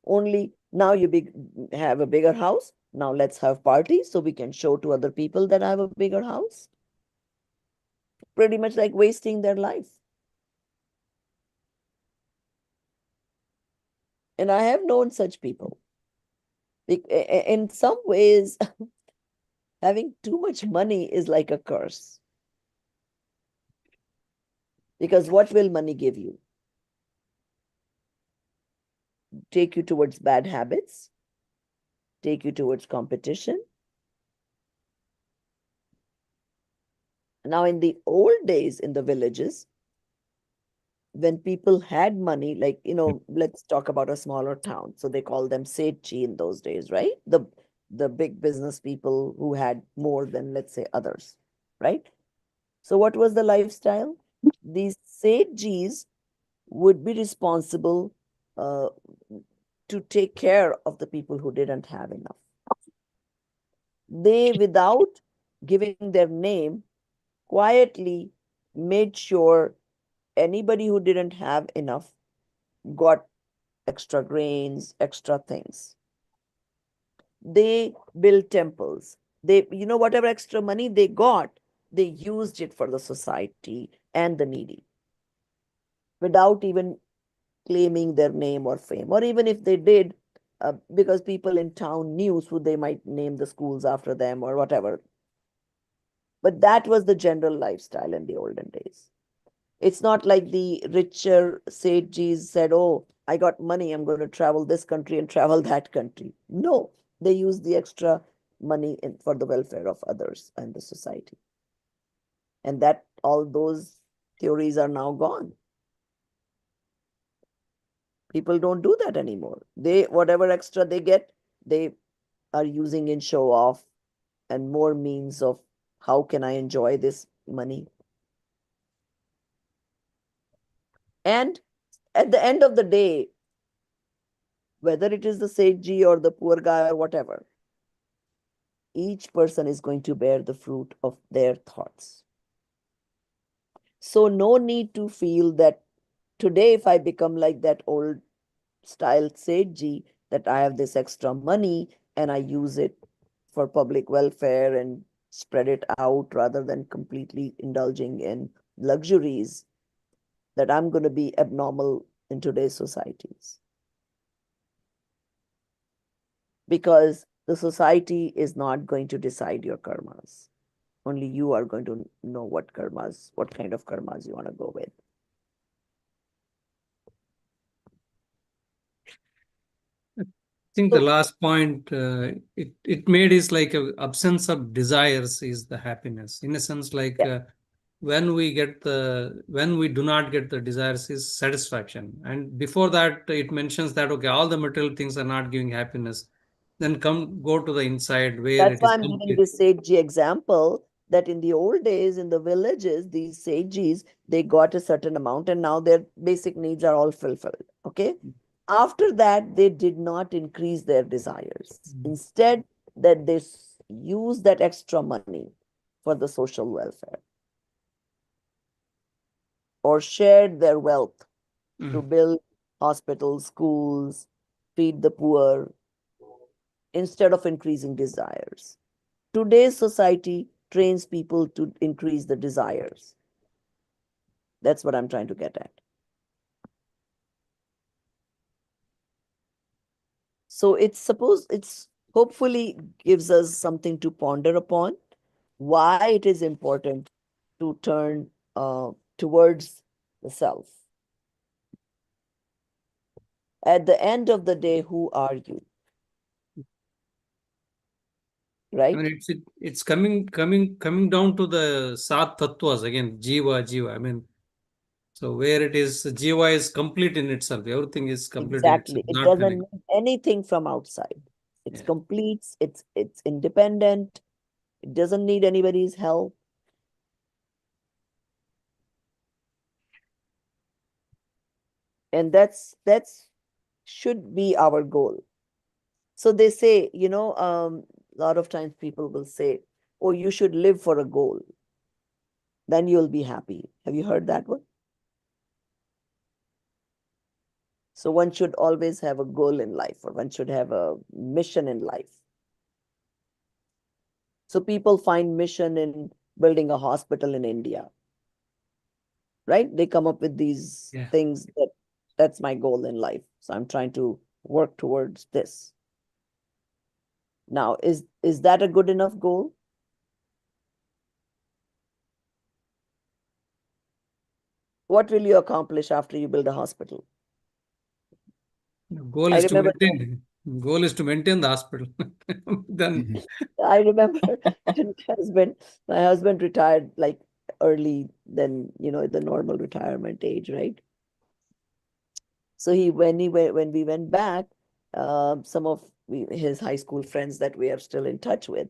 Only now have a bigger house. Now let's have parties so we can show to other people that I have a bigger house. Pretty much like wasting their life. And I have known such people. In some ways, having too much money is like a curse. Because what will money give you? Take you towards bad habits, take you towards competition. Now, in the old days in the villages, when people had money, like, let's talk about a smaller town. So they call them Sethi in those days, right? The big business people who had more than, let's say, others, right? So what was the lifestyle? These Sethis would be responsible to take care of the people who didn't have enough. They, without giving their name, quietly made sure anybody who didn't have enough got extra grains, extra things. They built temples. They, whatever extra money they got, they used it for the society and the needy without even claiming their name or fame. Or even if they did, because people in town knew, so they might name the schools after them or whatever. But that was the general lifestyle in the olden days. It's not like the richer sages said, oh, I got money, I'm going to travel this country and travel that country. No, they used the extra money for the welfare of others and the society. And that all those theories are now gone. People don't do that anymore. Whatever extra they get, they are using in show off and more means of how can I enjoy this money. And at the end of the day, whether it is the Seiji or the poor guy or whatever, each person is going to bear the fruit of their thoughts. So no need to feel that today, if I become like that old style Seiji, that I have this extra money and I use it for public welfare and spread it out rather than completely indulging in luxuries, that I'm going to be abnormal in today's societies. Because the society is not going to decide your karmas. Only you are going to know what kind of karmas you want to go with. I think the last point it made is like a absence of desires is the happiness. In a sense, like when we do not get the desires is satisfaction. And before that, it mentions that, okay, all the material things are not giving happiness. Then go to the inside where That's it is why I'm giving complete. this Seiji example, that in the old days in the villages, these Seijis, they got a certain amount and now their basic needs are all fulfilled. Okay. After that, they did not increase their desires. Instead, that they use that extra money for the social welfare or shared their wealth to build hospitals, schools, feed the poor, instead of increasing desires. Today's society trains people to increase the desires. That's what I'm trying to get at. So it's hopefully gives us something to ponder upon, why it is important to turn towards the self. At the end of the day, who are you? I right? mean, it's coming down to the Sat Tattvas again, Jiva. I mean, so where it is, Jiva is complete in itself. Everything is complete in itself. Exactly. It Not doesn't connected. need anything from outside. It's Yeah. complete, it's independent, it doesn't need anybody's help. And that's should be our goal. So they say, a lot of times people will say, oh, you should live for a goal, then you'll be happy. Have you heard that one? So one should always have a goal in life, or one should have a mission in life. So people find mission in building a hospital in India, right? They come up with these Yeah. things that's my goal in life. So I'm trying to work towards this. Now, is that a good enough goal? What will you accomplish after you build a hospital? Goal I is to remember maintain. Goal is to maintain the hospital. Then I remember my husband retired like early than, the normal retirement age, right? So when we went back, some of his high school friends that we are still in touch with,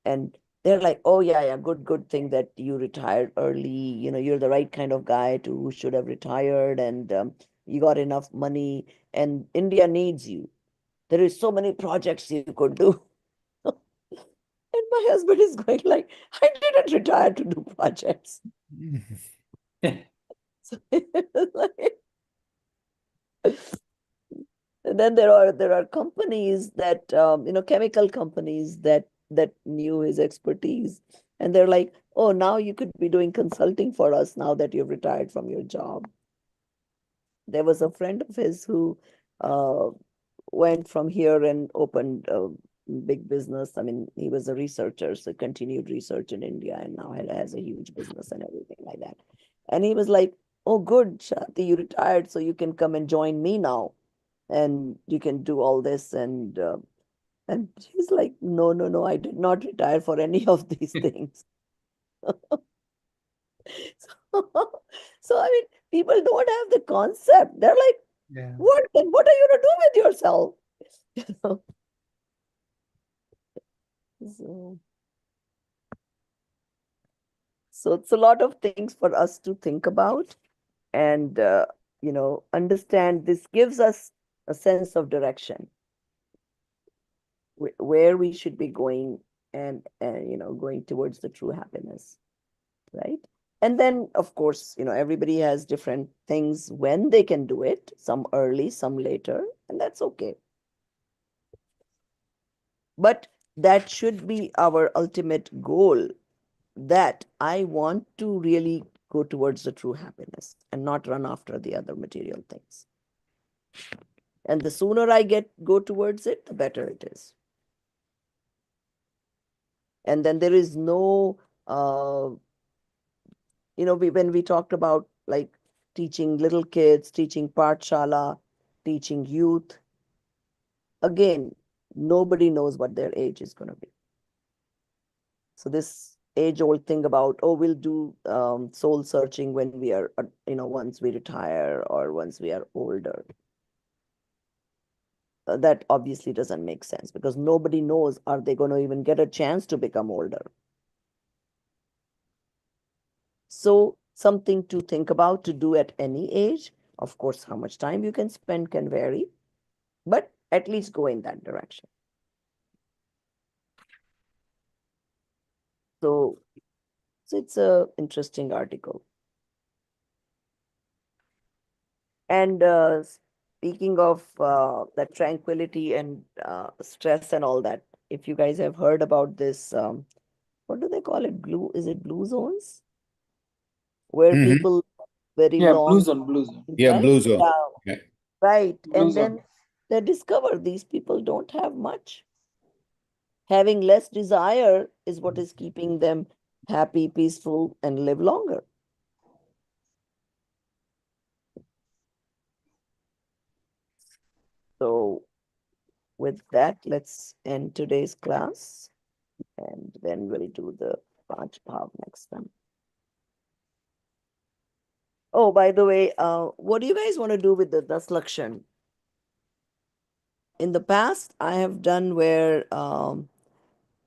and they're like, "Oh yeah, good thing that you retired early. You're the right kind of guy who should have retired, and you got enough money, and India needs you. There is so many projects you could do." And my husband is going like, "I didn't retire to do projects." So like, and then there are companies that chemical companies that knew his expertise, and they're like, "Oh, now you could be doing consulting for us now that you've retired from your job." There was a friend of his who uh, went from here and opened a big business. I mean, he was a researcher, so continued research in India, and now has a huge business and everything like that. And he was like, "Oh, good, Shanti, you retired, so you can come and join me now, and you can do all this." And he's like, "No, no, no, I did not retire for any of these things." So I mean, people don't have the concept. They're like, yeah. "What? Then what are you gonna do with yourself?" You know? So, so it's a lot of things for us to think about and understand. This gives us a sense of direction, where we should be going, and going towards the true happiness, right? And then, of course, everybody has different things when they can do it, some early, some later, and that's okay. But that should be our ultimate goal, that I want to really go towards the true happiness and not run after the other material things. And the sooner I go towards it, the better it is. And then there is no, when we talked about like teaching little kids, teaching Pathshala, teaching youth, again, nobody knows what their age is going to be. So this age-old thing about, oh, we'll do soul searching when we are, once we retire or once we are older. That obviously doesn't make sense, because nobody knows, are they going to even get a chance to become older? So something to think about, to do at any age. Of course, how much time you can spend can vary, but at least go in that direction. So it's a interesting article. And speaking of that tranquility and stress and all that, if you guys have heard about this, what do they call it? Is it blue zones? Where Hmm. people very Yeah, blue long, zone, blue zone. Yeah, right? blue zone. Yeah, Yeah. right. Blue And zone. then they discover these people don't have much. Having less desire is what is keeping them happy, peaceful, and live longer. So with that, let's end today's class. and then we'll do the Panch Bhav next time. Oh, by the way, what do you guys want to do with the Das Lakshan? In the past, I have done where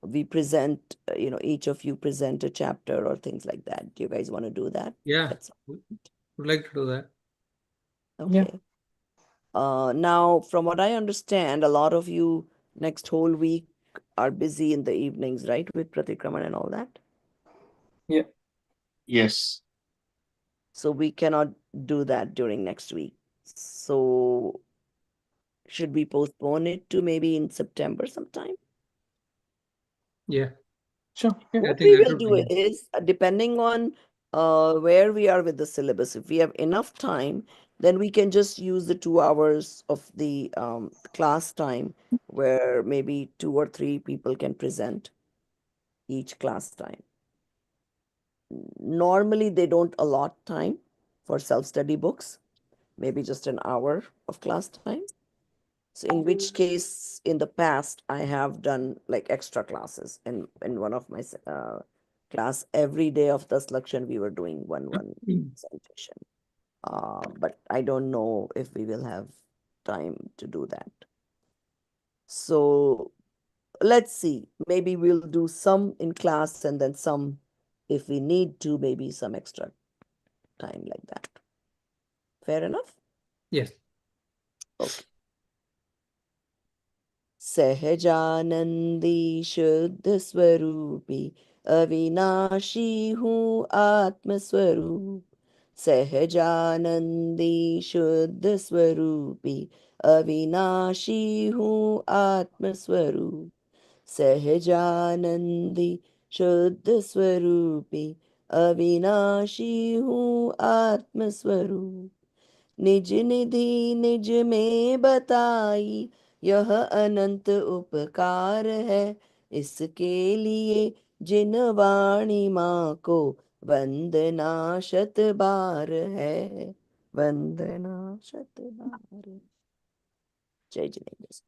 we present, each of you present a chapter or things like that. Do you guys want to do that? Yeah, That's would like to do that. okay. Now, from what I understand, a lot of you next whole week are busy in the evenings, right? With Pratikraman and all that. Yes. So we cannot do that during next week. So should we postpone it to maybe in September sometime? Yeah, Sure. Yeah. I What think we that will would do be. is, depending on where we are with the syllabus, if we have enough time, then we can just use the 2 hours of the class time where maybe 2 or 3 people can present each class time. Normally, they don't allot time for self-study books, maybe just an hour of class time. So in which case, in the past, I have done like extra classes in one of my class. Every day of the selection, we were doing one presentation. But I don't know if we will have time to do that. So let's see. Maybe we'll do some in class and then some, if we need to, maybe some extra time like that. Fair enough? Yes. Okay. सहजानंदी शुद्ध स्वरूपी अविनाशी हूँ आत्म स्वरूप सहजानंदी शुद्ध स्वरूपी अविनाशी हूँ आत्म स्वरूप सहजानंदी शुद्ध स्वरूपी अविनाशी हूँ आत्म स्वरूप निज निधि निज में बताई यह अनंत उपकार है इसके लिए जिन वाणी माँ को वंदना शत बार है वंदना शत बार। जय जिनेन्द्र।